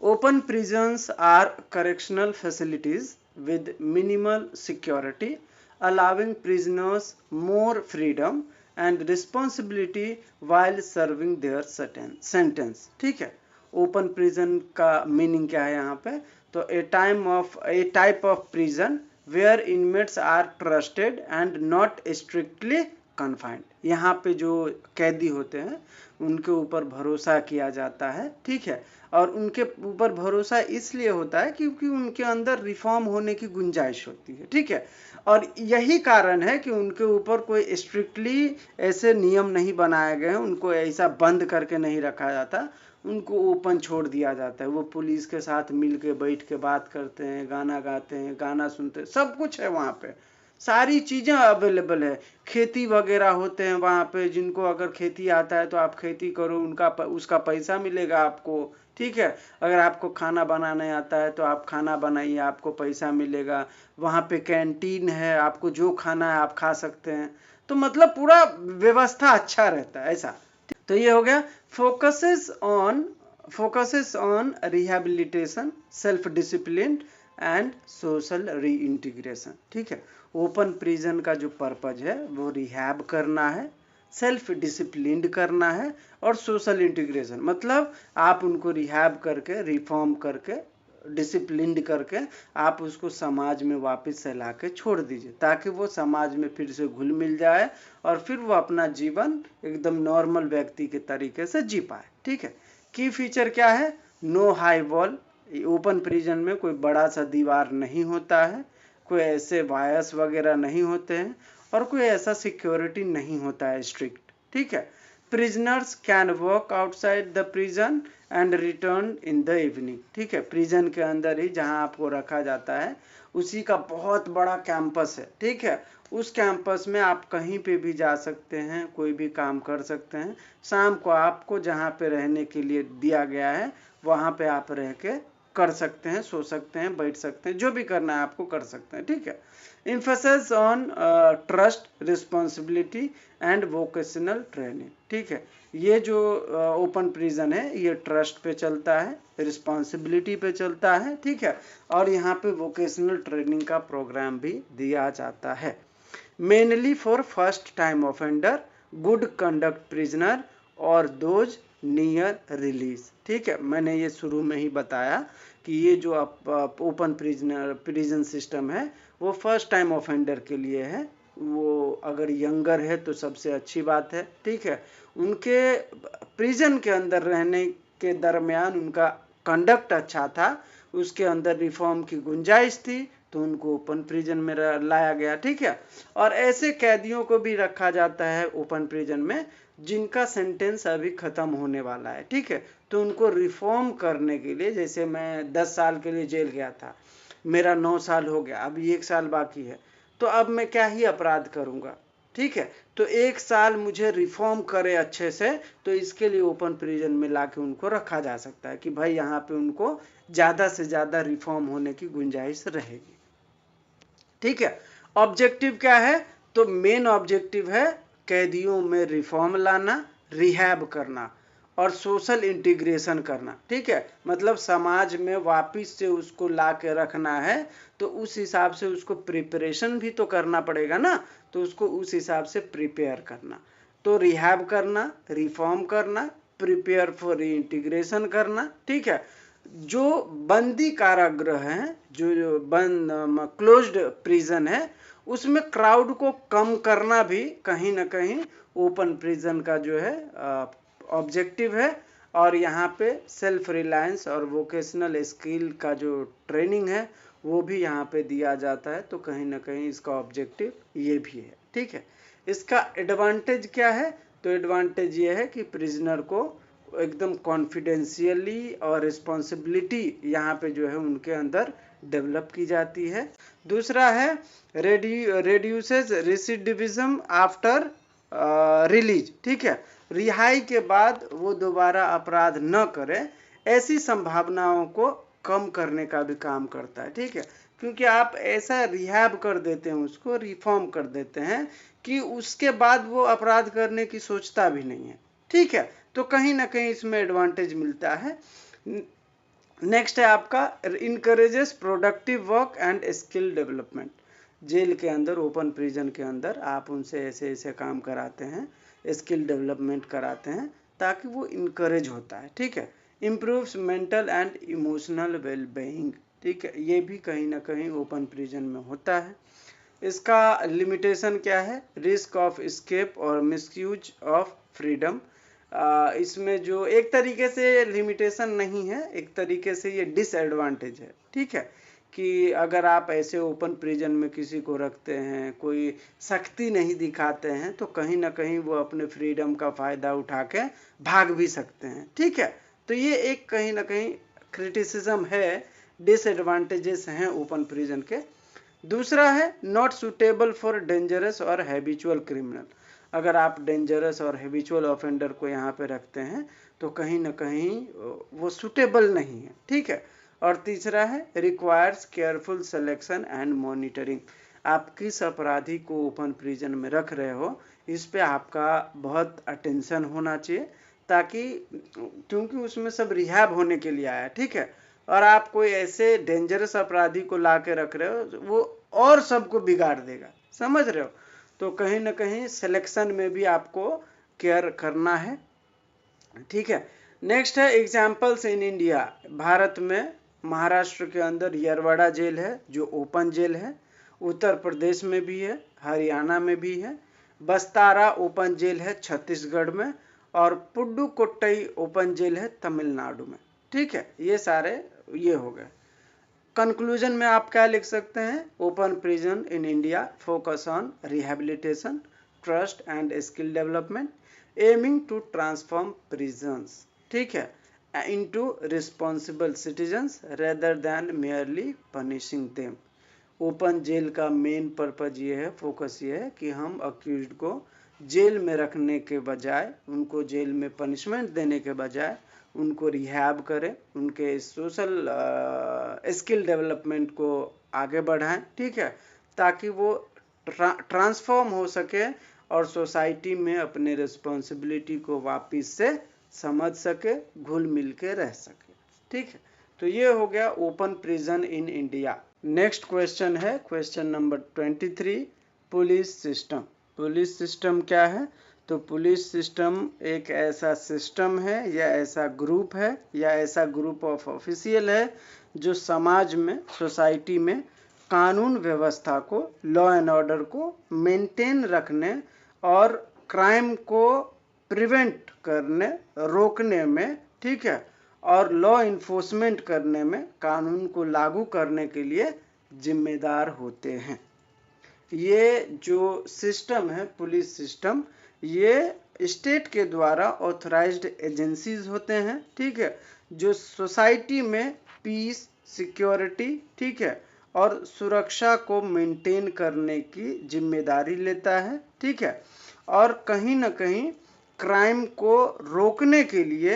Open prisons are correctional facilities with minimal security, allowing prisoners more freedom and responsibility while serving their sentence, ठीक है। ओपन प्रिजन का मीनिंग क्या है यहाँ पे, तो a type of prison where inmates are trusted and not strictly confined. यहाँ पे जो कैदी होते हैं उनके ऊपर भरोसा किया जाता है, ठीक है, और उनके ऊपर भरोसा इसलिए होता है क्योंकि उनके अंदर रिफॉर्म होने की गुंजाइश होती है, ठीक है, और यही कारण है कि उनके ऊपर कोई स्ट्रिक्टली ऐसे नियम नहीं बनाए गए हैं, उनको ऐसा बंद करके नहीं रखा जाता, उनको ओपन छोड़ दिया जाता है। वो पुलिस के साथ मिल के बैठ के बात करते हैं, गाना गाते हैं, गाना सुनते हैं, सब कुछ है वहाँ पे, सारी चीज़ें अवेलेबल है। खेती वगैरह होते हैं वहाँ पे, जिनको अगर खेती आता है तो आप खेती करो, उसका पैसा मिलेगा आपको, ठीक है। अगर आपको खाना बनाने आता है तो आप खाना बनाइए, आपको पैसा मिलेगा। वहाँ पे कैंटीन है, आपको जो खाना है आप खा सकते हैं, तो मतलब पूरा व्यवस्था अच्छा रहता है ऐसा। तो ये हो गया focuses on rehabilitation, self discipline and social री इंटीग्रेशन, ठीक है। ओपन प्रिजन का जो पर्पज है वो रिहैब करना है, सेल्फ डिसिप्लिन्ड करना है और सोशल इंटीग्रेशन, मतलब आप उनको रिहैब करके रिफॉर्म करके डिसिप्लिन्ड करके आप उसको समाज में वापस से ला के छोड़ दीजिए, ताकि वो समाज में फिर से घुल मिल जाए और फिर वो अपना जीवन एकदम नॉर्मल व्यक्ति के तरीके से जी पाए। ठीक है, की फीचर क्या है? No high wall, open prison में कोई बड़ा सा दीवार नहीं होता है, कोई ऐसे वायर्स वगैरह नहीं होते हैं और कोई ऐसा सिक्योरिटी नहीं होता है स्ट्रिक्ट। ठीक है, prisoners can walk outside the prison and return in the evening. ठीक है, प्रिजन के अंदर ही जहां आपको रखा जाता है उसी का बहुत बड़ा कैंपस है। ठीक है, उस कैंपस में आप कहीं पे भी जा सकते हैं, कोई भी काम कर सकते हैं। शाम को आपको जहाँ पे रहने के लिए दिया गया है वहाँ पे आप रह के कर सकते हैं, सो सकते हैं, बैठ सकते हैं, जो भी करना है आपको कर सकते हैं। ठीक है, emphasis on trust, responsibility and vocational training. ठीक है, ये जो ओपन प्रिजन है ये ट्रस्ट पे चलता है, रिस्पॉन्सिबिलिटी पे चलता है। ठीक है, और यहाँ पे वोकेशनल ट्रेनिंग का प्रोग्राम भी दिया जाता है। Mainly for first time offender, good conduct prisoner और दोज नियर रिलीज। ठीक है, मैंने ये शुरू में ही बताया कि ये जो ओपन प्रिजन सिस्टम है वो फर्स्ट टाइम ऑफेंडर के लिए है। वो अगर यंगर है तो सबसे अच्छी बात है। ठीक है, उनके प्रिजन के अंदर रहने के दरमियान उनका कंडक्ट अच्छा था, उसके अंदर रिफॉर्म की गुंजाइश थी, तो उनको ओपन प्रिजन में लाया गया। ठीक है, और ऐसे कैदियों को भी रखा जाता है ओपन प्रिजन में जिनका सेंटेंस अभी खत्म होने वाला है। ठीक है, तो उनको रिफॉर्म करने के लिए, जैसे मैं 10 साल के लिए जेल गया था, मेरा 9 साल हो गया, अभी 1 साल बाकी है, तो अब मैं क्या ही अपराध करूंगा। ठीक है, तो 1 साल मुझे रिफॉर्म करे अच्छे से, तो इसके लिए ओपन प्रिजन में लाके उनको रखा जा सकता है कि भाई यहाँ पे उनको ज़्यादा से ज़्यादा रिफॉर्म होने की गुंजाइश रहेगी। ठीक है, ऑब्जेक्टिव क्या है? तो मेन ऑब्जेक्टिव है कैदियों में रिफॉर्म लाना, रिहैब करना और सोशल इंटीग्रेशन करना। ठीक है, मतलब समाज में वापस से उसको ला के रखना है, तो उस हिसाब से उसको प्रिपरेशन भी तो करना पड़ेगा ना, तो उसको उस हिसाब से प्रिपेयर करना। तो रिहैब करना, रिफॉर्म करना, प्रिपेयर फॉर रीइंटीग्रेशन करना। ठीक है, जो बंदी कारागृह हैं, जो बंद क्लोज्ड प्रिजन है, उसमें क्राउड को कम करना भी कहीं ना कहीं ओपन प्रिजन का जो है ऑब्जेक्टिव है। और यहाँ पे सेल्फ रिलायंस और वोकेशनल स्किल का जो ट्रेनिंग है वो भी यहाँ पे दिया जाता है, तो कहीं ना कहीं इसका ऑब्जेक्टिव ये भी है। ठीक है, इसका एडवांटेज क्या है? तो एडवांटेज ये है कि प्रिजनर को एकदम कॉन्फिडेंशियली और रिस्पॉन्सिबिलिटी यहाँ पे जो है उनके अंदर डेवलप की जाती है। दूसरा है रेड्यूसेस रेसिडिविज्म आफ्टर रिलीज। ठीक है, रिहाई के बाद वो दोबारा अपराध न करे, ऐसी संभावनाओं को कम करने का भी काम करता है। ठीक है, क्योंकि आप ऐसा रिहैब कर देते हैं, उसको रिफॉर्म कर देते हैं कि उसके बाद वो अपराध करने की सोचता भी नहीं है। ठीक है, तो कहीं ना कहीं इसमें एडवांटेज मिलता है। नेक्स्ट है आपका encourages productive work and skill development. Jail के अंदर, ओपन प्रिजन के अंदर आप उनसे ऐसे ऐसे काम कराते हैं, स्किल डेवलपमेंट कराते हैं, ताकि वो इनकरेज होता है। ठीक है, improves mental and emotional wellbeing. ठीक है, ये भी कहीं ना कहीं ओपन प्रिजन में होता है। इसका लिमिटेशन क्या है? रिस्क ऑफ एस्केप और मिसयूज ऑफ फ्रीडम। इसमें जो एक तरीके से लिमिटेशन नहीं है, एक तरीके से ये डिसएडवांटेज है। ठीक है, कि अगर आप ऐसे ओपन प्रिजन में किसी को रखते हैं, कोई सख्ती नहीं दिखाते हैं, तो कहीं ना कहीं वो अपने फ्रीडम का फ़ायदा उठा के भाग भी सकते हैं। ठीक है, तो ये एक कहीं ना कहीं क्रिटिसिज्म है, डिसएडवांटेजेस हैं ओपन प्रिजन के। दूसरा है नॉट सूटेबल फॉर डेंजरस और हैबिचुअल क्रिमिनल। अगर आप डेंजरस और हैबिचुअल ऑफेंडर को यहाँ पे रखते हैं तो कहीं ना कहीं वो सूटेबल नहीं है। ठीक है, और तीसरा है requires careful selection and monitoring. आप किस अपराधी को ओपन प्रिजन में रख रहे हो, इस पे आपका बहुत अटेंशन होना चाहिए, ताकि क्योंकि उसमें सब रिहैब होने के लिए आया। ठीक है, और आप कोई ऐसे डेंजरस अपराधी को ला के रख रहे हो वो और सबको बिगाड़ देगा, समझ रहे हो? तो कहीं ना कहीं सिलेक्शन में भी आपको केयर करना है। ठीक है, नेक्स्ट है एग्जाम्पल्स इन इंडिया। भारत में महाराष्ट्र के अंदर यरवाड़ा जेल है जो ओपन जेल है, उत्तर प्रदेश में भी है, हरियाणा में भी है, बस्तारा ओपन जेल है छत्तीसगढ़ में, और पुडुकोट्टई ओपन जेल है तमिलनाडु में। ठीक है, ये सारे ये हो गए। कंक्लूजन में आप क्या लिख सकते हैं? Open prison in India focus on rehabilitation, trust and skill development, aiming to transform prisons, ठीक है, into responsible citizens rather than merely punishing them। Open jail का मेन पर्पज ये है, फोकस ये है कि हम अक्यूज्ड को जेल में रखने के बजाय, उनको जेल में पनिशमेंट देने के बजाय उनको रिहैब करें, उनके सोशल स्किल डेवलपमेंट को आगे बढ़ाएं, ठीक है, ताकि वो ट्रांसफॉर्म हो सके और सोसाइटी में अपने रिस्पॉन्सिबिलिटी को वापस से समझ सके, घुल मिल के रह सके। ठीक है, तो ये हो गया open prison in India. Next question है question number 23, police system. Police system क्या है? तो पुलिस सिस्टम एक ऐसा सिस्टम है या ऐसा ग्रुप है या ऐसा ग्रुप ऑफ ऑफिशियल है जो समाज में, सोसाइटी में कानून व्यवस्था को, लॉ एंड ऑर्डर को मेंटेन रखने और क्राइम को प्रिवेंट करने, रोकने में, ठीक है, और लॉ इन्फोर्समेंट करने में, कानून को लागू करने के लिए जिम्मेदार होते हैं। ये जो सिस्टम है पुलिस सिस्टम, ये स्टेट के द्वारा ऑथराइज्ड एजेंसीज होते हैं, ठीक है, जो सोसाइटी में पीस, सिक्योरिटी, ठीक है, और सुरक्षा को मेंटेन करने की जिम्मेदारी लेता है, ठीक है, और कहीं ना कहीं क्राइम को रोकने के लिए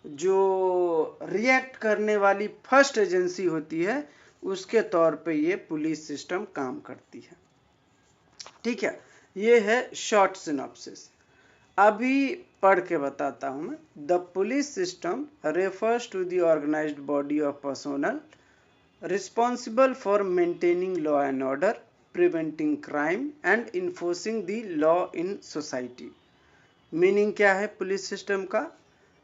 जो रिएक्ट करने वाली फर्स्ट एजेंसी होती है, उसके तौर पे ये पुलिस सिस्टम काम करती है। ठीक है, ये है शॉर्ट सिनॉप्सिस। अभी पढ़ के बताता हूं मैं। The police system refers to the organised body of personnel responsible for maintaining law and order, preventing crime and enforcing the law in society. Meaning क्या है पुलिस सिस्टम का?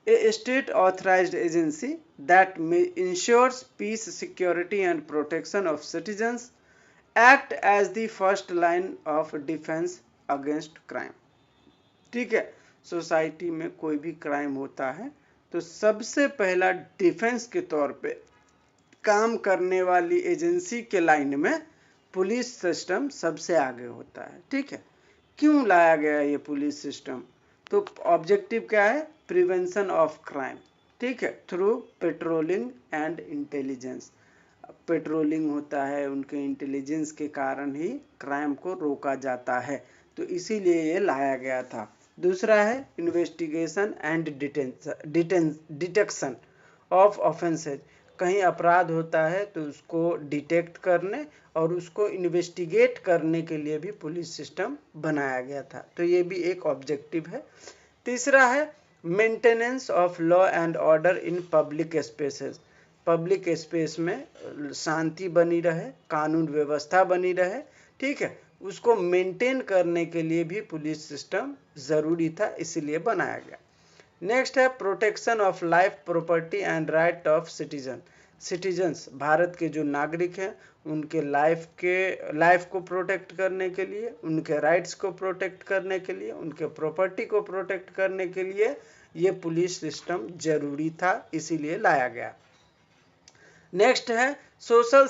A state authorised agency that ensures peace, security and protection of citizens, act as the first line of defence against crime. ठीक है, society में कोई भी crime होता है तो सबसे पहला डिफेंस के तौर पे काम करने वाली एजेंसी के लाइन में पुलिस सिस्टम सबसे आगे होता है। ठीक है, क्यों लाया गया ये पुलिस सिस्टम? तो ऑब्जेक्टिव क्या है? प्रिवेंशन ऑफ क्राइम, ठीक है, through patrolling and intelligence. Patrolling होता है, उनके इंटेलिजेंस के कारण ही क्राइम को रोका जाता है, तो इसीलिए ये लाया गया था। दूसरा है investigation and detection of offences. कहीं अपराध होता है तो उसको डिटेक्ट करने और उसको इन्वेस्टिगेट करने के लिए भी पुलिस सिस्टम बनाया गया था, तो ये भी एक ऑब्जेक्टिव है। तीसरा है maintenance of law and order in public spaces. Public space में शांति बनी रहे, कानून व्यवस्था बनी रहे, ठीक है, उसको मेंटेन करने के लिए भी पुलिस सिस्टम जरूरी था, इसलिए बनाया गया। नेक्स्ट है protection of life, property and right of citizens. Bharat के जो नागरिक हैं उनके लाइफ को प्रोटेक्ट करने के लिए, उनके राइट्स को प्रोटेक्ट करने के लिए, उनके प्रॉपर्टी को प्रोटेक्ट करने के लिए ये पुलिस सिस्टम जरूरी था, इसीलिए लाया गया। नेक्स्ट है सोशल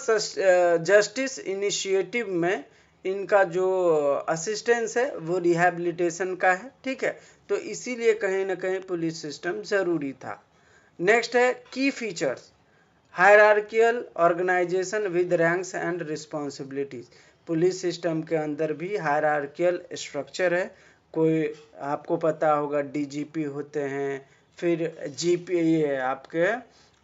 जस्टिस इनिशिएटिव में इनका जो असिस्टेंस है वो रिहैबिलिटेशन का है, ठीक है, तो इसीलिए कहीं ना कहीं पुलिस सिस्टम जरूरी था। नेक्स्ट है key features, hierarchical organisation with ranks and responsibilities. Police system के अंदर भी हायरार्कियल स्ट्रक्चर है। कोई आपको पता होगा डीजीपी होते हैं, फिर जीपी, ये आपके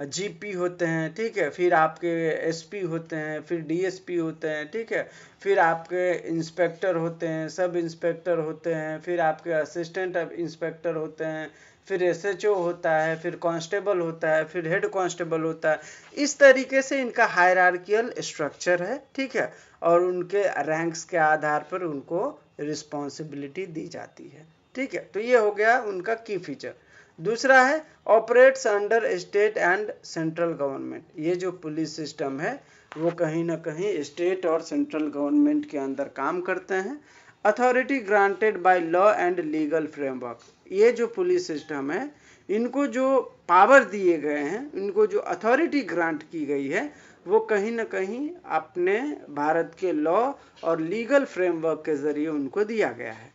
जीपी होते हैं, ठीक है, फिर आपके एसपी होते हैं, फिर डीएसपी होते हैं, ठीक है, फिर आपके इंस्पेक्टर होते हैं, सब इंस्पेक्टर होते हैं, फिर आपके असिस्टेंट इंस्पेक्टर होते हैं, फिर एसएचओ होता है, फिर कांस्टेबल होता है, फिर हेड कांस्टेबल होता है। इस तरीके से इनका हायरार्कियल स्ट्रक्चर है, ठीक है, और उनके रैंक्स के आधार पर उनको रिस्पॉन्सिबिलिटी दी जाती है। ठीक है, तो ये हो गया उनका की फीचर। दूसरा है operates under state and central government. ये जो पुलिस सिस्टम है वो कहीं ना कहीं स्टेट और सेंट्रल गवर्नमेंट के अंदर काम करते हैं। Authority granted by law and legal framework. ये जो पुलिस सिस्टम है इनको जो पावर दिए गए हैं, इनको जो अथॉरिटी ग्रांट की गई है वो कहीं ना कहीं अपने भारत के लॉ और लीगल फ्रेमवर्क के जरिए उनको दिया गया है।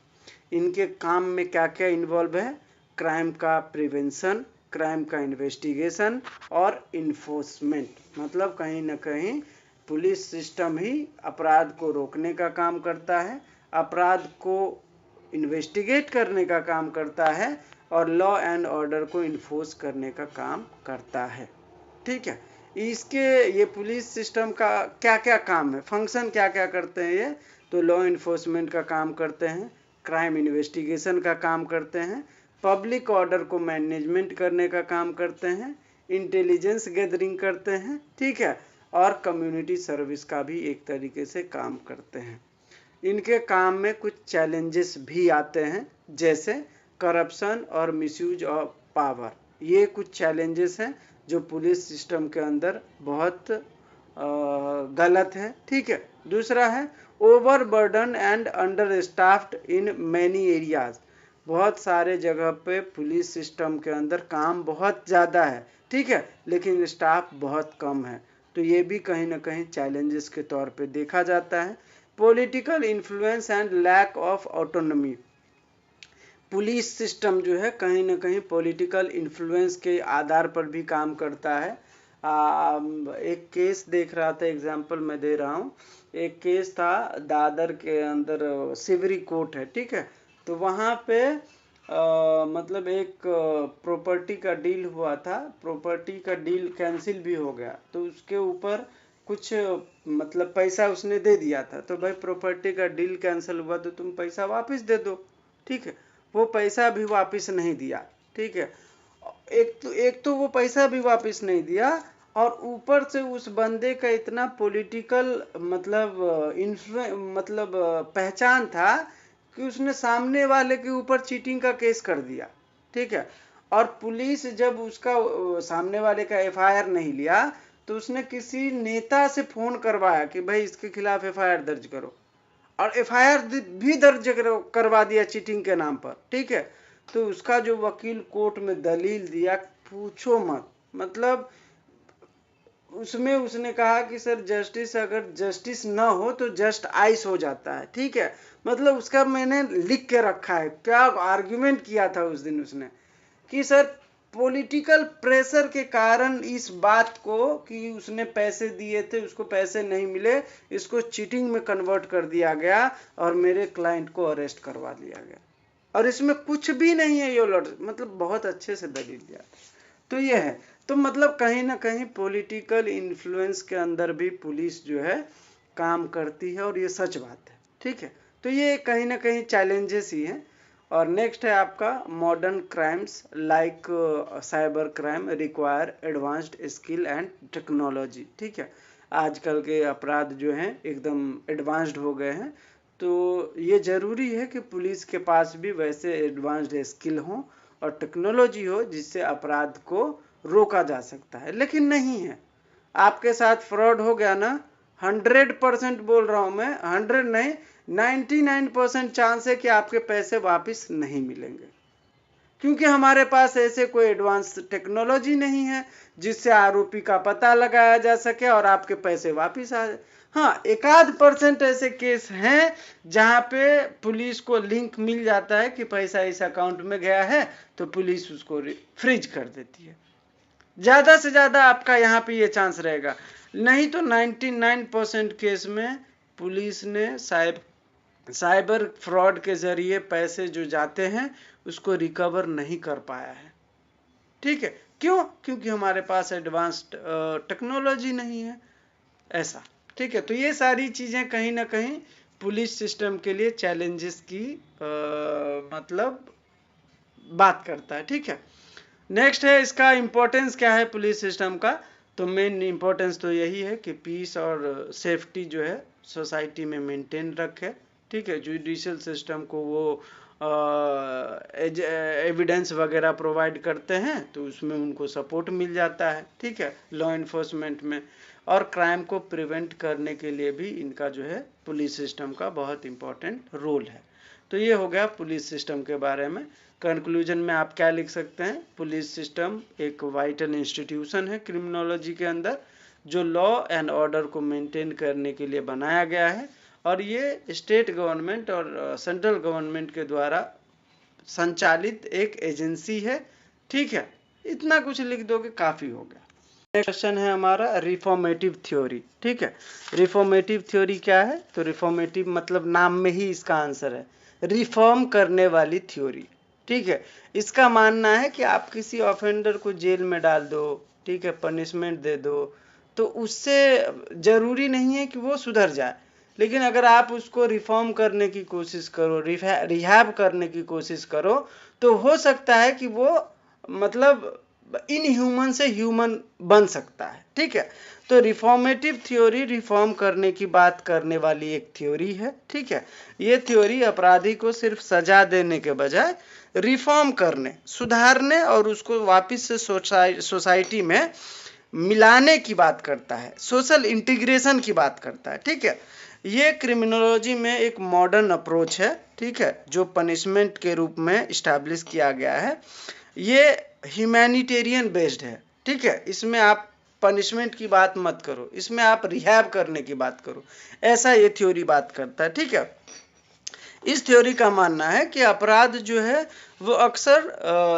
इनके काम में क्या क्या इन्वॉल्व है? क्राइम का प्रिवेंशन, क्राइम का इन्वेस्टिगेशन और इन्फोर्समेंट। मतलब कहीं ना कहीं पुलिस सिस्टम ही अपराध को रोकने का काम करता है, अपराध को इन्वेस्टिगेट करने का काम करता है और लॉ एंड ऑर्डर को इन्फोर्स करने का काम करता है। ठीक है, इसके ये पुलिस सिस्टम का क्या क्या काम है, फंक्शन क्या क्या करते हैं ये? तो लॉ इन्फोर्समेंट का काम करते हैं, क्राइम इन्वेस्टिगेशन का काम करते हैं, पब्लिक ऑर्डर को मैनेजमेंट करने का काम करते हैं, इंटेलिजेंस गैदरिंग करते हैं, ठीक है, और कम्युनिटी सर्विस का भी एक तरीके से काम करते हैं। इनके काम में कुछ चैलेंजेस भी आते हैं, जैसे करप्शन और मिसयूज ऑफ पावर। ये कुछ चैलेंजेस हैं जो पुलिस सिस्टम के अंदर बहुत गलत है। ठीक है, दूसरा है overburden and under staffed in many areas. बहुत सारे जगह पे पुलिस सिस्टम के अंदर काम बहुत ज़्यादा है, ठीक है, लेकिन स्टाफ बहुत कम है, तो ये भी कहीं ना कहीं चैलेंजेस के तौर पे देखा जाता है। Political influence and lack of autonomy. Police system जो है कहीं ना कहीं पॉलिटिकल इन्फ्लुएंस के आधार पर भी काम करता है। एक केस देख रहा था, एग्जांपल मैं दे रहा हूँ। एक केस था दादर के अंदर, सिवरी कोर्ट है, ठीक है, तो वहाँ पे मतलब एक प्रॉपर्टी का डील हुआ था, प्रॉपर्टी का डील कैंसिल भी हो गया, तो उसके ऊपर कुछ मतलब पैसा उसने दे दिया था। तो भाई प्रॉपर्टी का डील कैंसिल हुआ तो तुम पैसा वापस दे दो, ठीक है। वो पैसा भी वापस नहीं दिया, ठीक है। एक तो वो पैसा भी वापस नहीं दिया, और ऊपर से उस बंदे का इतना पॉलिटिकल मतलब पहचान था कि उसने सामने वाले के ऊपर चीटिंग का केस कर दिया, ठीक है। और पुलिस जब उसका सामने वाले का एफआईआर नहीं लिया तो उसने किसी नेता से फोन करवाया कि भाई इसके खिलाफ एफआईआर दर्ज करो, और एफआईआर भी दर्ज करवा दिया चीटिंग के नाम पर, ठीक है। तो उसका जो वकील कोर्ट में दलील दिया, पूछो मत, मतलब उसमें उसने कहा कि सर जस्टिस, अगर जस्टिस ना हो तो जस्ट आइस हो जाता है, ठीक है। मतलब उसका मैंने लिख के रखा है, क्या आर्ग्यूमेंट किया था उस दिन उसने कि सर पॉलिटिकल प्रेशर के कारण इस बात को कि उसने पैसे दिए थे, उसको पैसे नहीं मिले, इसको चीटिंग में कन्वर्ट कर दिया गया और मेरे क्लाइंट को अरेस्ट करवा लिया गया, और इसमें कुछ भी नहीं है ये लॉट, मतलब बहुत अच्छे से दलील दिया। तो ये है, तो मतलब कहीं ना कहीं पॉलिटिकल इन्फ्लुएंस के अंदर भी पुलिस जो है काम करती है, और ये सच बात है, ठीक है। तो ये कहीं ना कहीं चैलेंजेस ही हैं। और नेक्स्ट है आपका modern crimes like cyber crime require advanced skill and technology, ठीक है। आजकल के अपराध जो हैं एकदम एडवांस्ड हो गए हैं, तो ये ज़रूरी है कि पुलिस के पास भी वैसे एडवांस्ड स्किल हो और टेक्नोलॉजी हो जिससे अपराध को रोका जा सकता है। लेकिन नहीं है, आपके साथ फ्रॉड हो गया ना, 100% बोल रहा हूं मैं, 100 नहीं 99% चांस है कि आपके पैसे वापस नहीं मिलेंगे, क्योंकि हमारे पास ऐसे कोई एडवांस टेक्नोलॉजी नहीं है जिससे आरोपी का पता लगाया जा सके और आपके पैसे वापस आ जाए। हाँ, एकाध % ऐसे केस हैं जहां पे पुलिस को लिंक मिल जाता है कि पैसा इस अकाउंट में गया है, तो पुलिस उसको फ्रीज कर देती है। ज्यादा से ज्यादा आपका यहाँ पे ये चांस रहेगा, नहीं तो 99% केस में पुलिस ने साइबर फ्रॉड के जरिए पैसे जो जाते हैं उसको रिकवर नहीं कर पाया है, ठीक है। क्यों? क्योंकि हमारे पास एडवांस्ड टेक्नोलॉजी नहीं है, ऐसा, ठीक है। तो ये सारी चीजें कहीं ना कहीं पुलिस सिस्टम के लिए चैलेंजेस की मतलब बात करता है, ठीक है। नेक्स्ट है इसका इम्पोर्टेंस क्या है पुलिस सिस्टम का। तो मेन इम्पोर्टेंस तो यही है कि पीस और सेफ्टी जो है सोसाइटी में मेंटेन रखे, ठीक है। जुडिशियल सिस्टम को वो एविडेंस वगैरह प्रोवाइड करते हैं तो उसमें उनको सपोर्ट मिल जाता है, ठीक है, लॉ इन्फोर्समेंट में। और क्राइम को प्रिवेंट करने के लिए भी इनका जो है पुलिस सिस्टम का बहुत इम्पोर्टेंट रोल है। तो ये हो गया पुलिस सिस्टम के बारे में। कंक्लूजन में आप क्या लिख सकते हैं? पुलिस सिस्टम एक वाइटल इंस्टीट्यूशन है क्रिमिनोलॉजी के अंदर, जो लॉ एंड ऑर्डर को मेंटेन करने के लिए बनाया गया है, और ये स्टेट गवर्नमेंट और सेंट्रल गवर्नमेंट के द्वारा संचालित एक एजेंसी है, ठीक है। इतना कुछ लिख दोगे काफ़ी हो गया। नेक्स्ट क्वेश्चन है हमारा रिफॉर्मेटिव थ्योरी, ठीक है। रिफॉर्मेटिव थ्योरी क्या है? तो रिफॉर्मेटिव मतलब नाम में ही इसका आंसर है, रिफॉर्म करने वाली थ्योरी, ठीक है। इसका मानना है कि आप किसी ऑफेंडर को जेल में डाल दो, ठीक है, पनिशमेंट दे दो, तो उससे जरूरी नहीं है कि वो सुधर जाए, लेकिन अगर आप उसको रिफॉर्म करने की कोशिश करो, रिहैब करने की कोशिश करो, तो हो सकता है कि वो मतलब इनह्यूमन से ह्यूमन बन सकता है, ठीक है। तो रिफॉर्मेटिव थ्योरी रिफॉर्म करने की बात करने वाली एक थ्योरी है, ठीक है। ये थ्योरी अपराधी को सिर्फ सजा देने के बजाय रिफॉर्म करने, सुधारने और उसको वापस से सोसाइटी में मिलाने की बात करता है, सोशल इंटीग्रेशन की बात करता है, ठीक है। ये क्रिमिनोलॉजी में एक मॉडर्न अप्रोच है, ठीक है, जो पनिशमेंट के रूप में इस्टेब्लिश किया गया है। ये ह्यूमैनिटेरियन बेस्ड है, ठीक है। इसमें आप पनिशमेंट की बात मत करो, इसमें आप रिहैब करने की बात करो, ऐसा ये थ्योरी बात करता है, ठीक है। इस थ्योरी का मानना है कि अपराध जो है वो अक्सर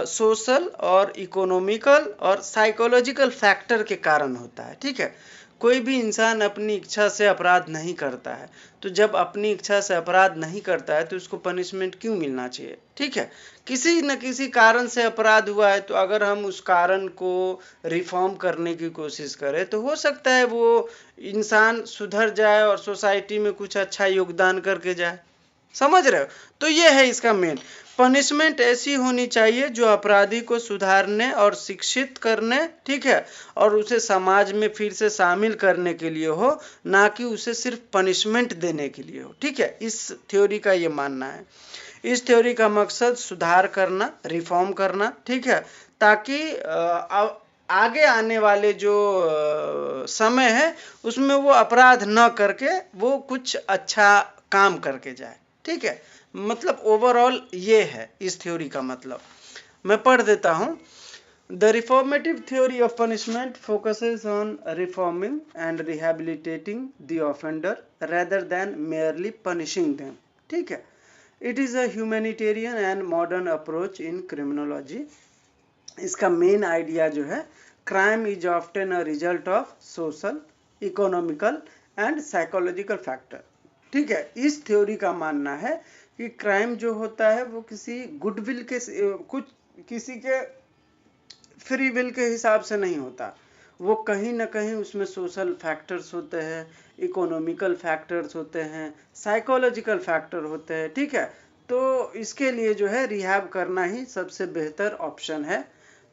सोशल और इकोनॉमिकल और साइकोलॉजिकल फैक्टर के कारण होता है, ठीक है। कोई भी इंसान अपनी इच्छा से अपराध नहीं करता है, तो जब अपनी इच्छा से अपराध नहीं करता है तो उसको पनिशमेंट क्यों मिलना चाहिए, ठीक है। किसी न किसी कारण से अपराध हुआ है, तो अगर हम उस कारण को रिफॉर्म करने की कोशिश करें तो हो सकता है वो इंसान सुधर जाए और सोसाइटी में कुछ अच्छा योगदान करके जाए, समझ रहे हो। तो ये है इसका मेन। पनिशमेंट ऐसी होनी चाहिए जो अपराधी को सुधारने और शिक्षित करने, ठीक है, और उसे समाज में फिर से शामिल करने के लिए हो, ना कि उसे सिर्फ पनिशमेंट देने के लिए हो, ठीक है। इस थ्योरी का ये मानना है। इस थ्योरी का मकसद सुधार करना, रिफॉर्म करना, ठीक है, ताकि आगे आने वाले जो समय है उसमें वो अपराध न करके वो कुछ अच्छा काम करके जाए, ठीक है। मतलब ओवरऑल ये है इस थ्योरी का मतलब। मैं पढ़ देता हूँ। The reformative theory of punishment focuses on reforming and rehabilitating the offender rather than merely punishing them, ठीक है। It is a humanitarian and modern approach in criminology. इसका मेन आइडिया जो है, crime is often a result of social, economical and psychological factor, ठीक है। इस theory का मानना है कि क्राइम जो होता है वो किसी गुडविल के कुछ किसी के फ्री विल के हिसाब से नहीं होता, वो कहीं ना कहीं उसमें सोशल फैक्टर्स होते हैं, इकोनॉमिकल फैक्टर्स होते हैं, साइकोलॉजिकल फैक्टर होते हैं, ठीक है। तो इसके लिए जो है रिहैब करना ही सबसे बेहतर ऑप्शन है।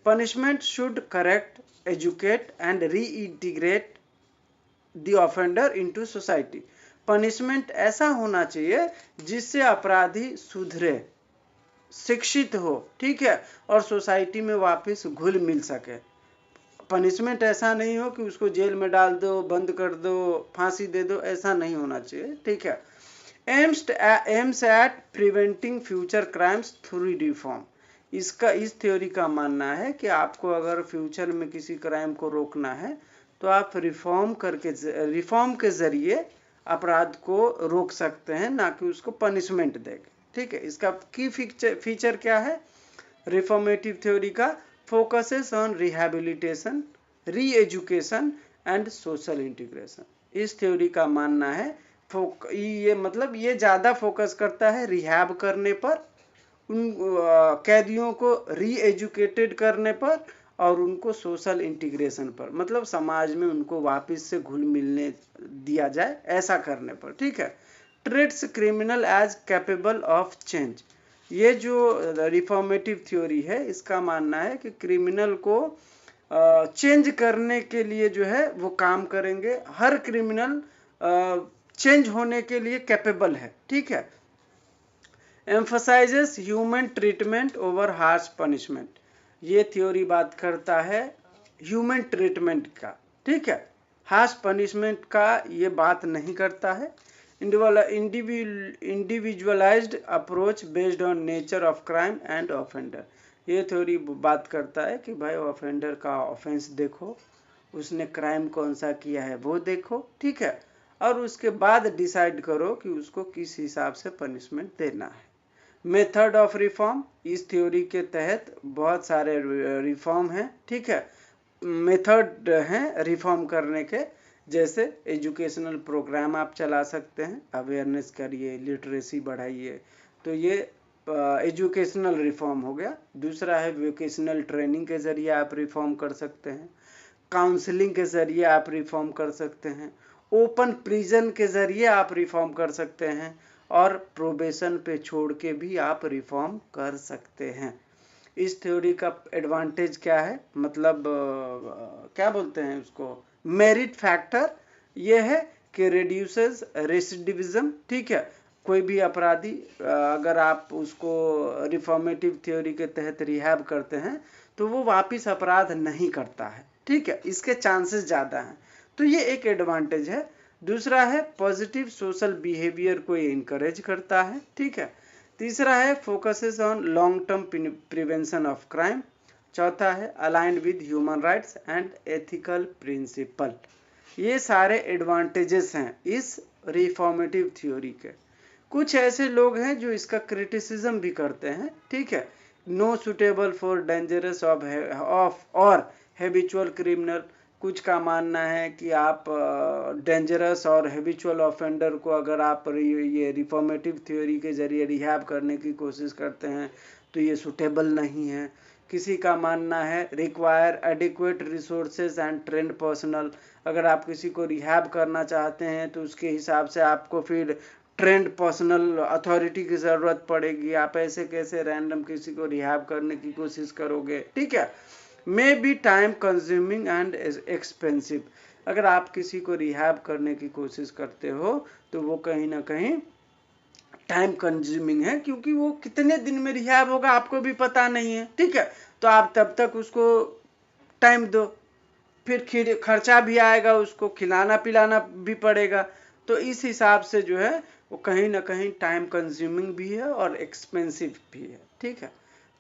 Punishment should correct, educate and reintegrate the offender into society. Punishment ऐसा होना चाहिए जिससे अपराधी सुधरे, शिक्षित हो, ठीक है, और सोसाइटी में वापस घुल मिल सके। पनिशमेंट ऐसा नहीं हो कि उसको जेल में डाल दो, बंद कर दो, फांसी दे दो, ऐसा नहीं होना चाहिए, ठीक है। Aims at preventing future crimes through reform. इस थ्योरी का मानना है कि आपको अगर फ्यूचर में किसी क्राइम को रोकना है तो आप रिफॉर्म के जरिए अपराध को रोक सकते हैं, ना कि उसको पनिशमेंट देके, ठीक है। इसका की फीचर क्या है रिफॉर्मेटिव थ्योरी का? फोकसेस ऑन रिहैबिलिटेशन, री एजुकेशन एंड सोशल इंटीग्रेशन। इस थ्योरी का मानना है ये मतलब ये ज़्यादा फोकस करता है रिहैब करने पर, उन कैदियों को री एजुकेटेड करने पर और उनको सोशल इंटीग्रेशन पर, मतलब समाज में उनको वापस से घुल मिलने दिया जाए, ऐसा करने पर, ठीक है। Treats criminal as capable of change. ये जो रिफॉर्मेटिव थ्योरी है इसका मानना है कि क्रिमिनल को चेंज करने के लिए जो है वो काम करेंगे। हर क्रिमिनल चेंज होने के लिए कैपेबल है, ठीक है। Emphasises human treatment over harsh punishment. ये थ्योरी बात करता है ह्यूमन ट्रीटमेंट का, ठीक है, हार्श पनिशमेंट का ये बात नहीं करता है। Individualised approach based on nature of crime and offender. ये थ्योरी बात करता है कि भाई ऑफेंडर का ऑफेंस देखो, उसने क्राइम कौन सा किया है वो देखो, ठीक है, और उसके बाद डिसाइड करो कि उसको किस हिसाब से पनिशमेंट देना है। मेथड ऑफ रिफॉर्म, इस थ्योरी के तहत बहुत सारे रिफॉर्म हैं, ठीक है, मेथड हैं रिफॉर्म करने के, जैसे एजुकेशनल प्रोग्राम आप चला सकते हैं, अवेयरनेस करिए, लिटरेसी बढ़ाइए, तो ये एजुकेशनल रिफॉर्म हो गया। दूसरा है वोकेशनल ट्रेनिंग के जरिए आप रिफॉर्म कर सकते हैं, काउंसलिंग के जरिए आप रिफॉर्म कर सकते हैं, ओपन प्रिजन के जरिए आप रिफॉर्म कर सकते हैं, और प्रोबेशन पे छोड़ के भी आप रिफॉर्म कर सकते हैं। इस थ्योरी का एडवांटेज क्या है, मतलब क्या बोलते हैं उसको, मेरिट फैक्टर ये है कि रिड्यूसेस रेसिडिविज्म, ठीक है, कोई भी अपराधी अगर आप उसको रिफॉर्मेटिव थ्योरी के तहत रिहैब करते हैं तो वो वापस अपराध नहीं करता है, ठीक है, इसके चांसेस ज़्यादा हैं, तो ये एक एडवांटेज है। दूसरा है पॉजिटिव सोशल बिहेवियर को इनकरेज करता है, ठीक है। तीसरा है focuses on long term prevention of crime. चौथा है aligned with human rights and ethical principle. ये सारे एडवांटेजेस हैं इस रिफॉर्मेटिव थ्योरी के। कुछ ऐसे लोग हैं जो इसका क्रिटिसिज्म भी करते हैं, ठीक है, no suitable for dangerous of और हैबिचुअल क्रिमिनल। कुछ का मानना है कि आप डेंजरस और हैबिचुअल ऑफेंडर को अगर आप ये रिफॉर्मेटिव थ्योरी के जरिए रिहैब करने की कोशिश करते हैं तो ये सुटेबल नहीं है। किसी का मानना है require adequate resources and trend personal, अगर आप किसी को रिहैब करना चाहते हैं तो उसके हिसाब से आपको फिर ट्रेंड पर्सनल अथॉरिटी की ज़रूरत पड़ेगी, आप ऐसे कैसे रैंडम किसी को रिहैब करने की कोशिश करोगे, ठीक है। May be time consuming and expensive, अगर आप किसी को रिहैब करने की कोशिश करते हो तो वो कहीं ना कहीं टाइम कंज्यूमिंग है, क्योंकि वो कितने दिन में रिहैब होगा आपको भी पता नहीं है, ठीक है, तो आप तब तक उसको टाइम दो, फिर खर्चा भी आएगा, उसको खिलाना पिलाना भी पड़ेगा, तो इस हिसाब से जो है वो कहीं ना कहीं टाइम कंज्यूमिंग भी है और एक्सपेंसिव भी है, ठीक है।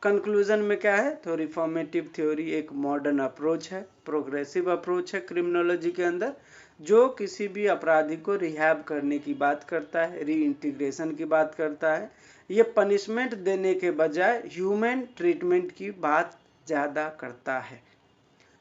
कंक्लूजन में क्या है, तो रिफॉर्मेटिव थ्योरी एक मॉडर्न अप्रोच है, प्रोग्रेसिव अप्रोच है क्रिमिनोलॉजी के अंदर, जो किसी भी अपराधी को रिहैब करने की बात करता है, रीइंटीग्रेशन की बात करता है। ये पनिशमेंट देने के बजाय ह्यूमन ट्रीटमेंट की बात ज़्यादा करता है।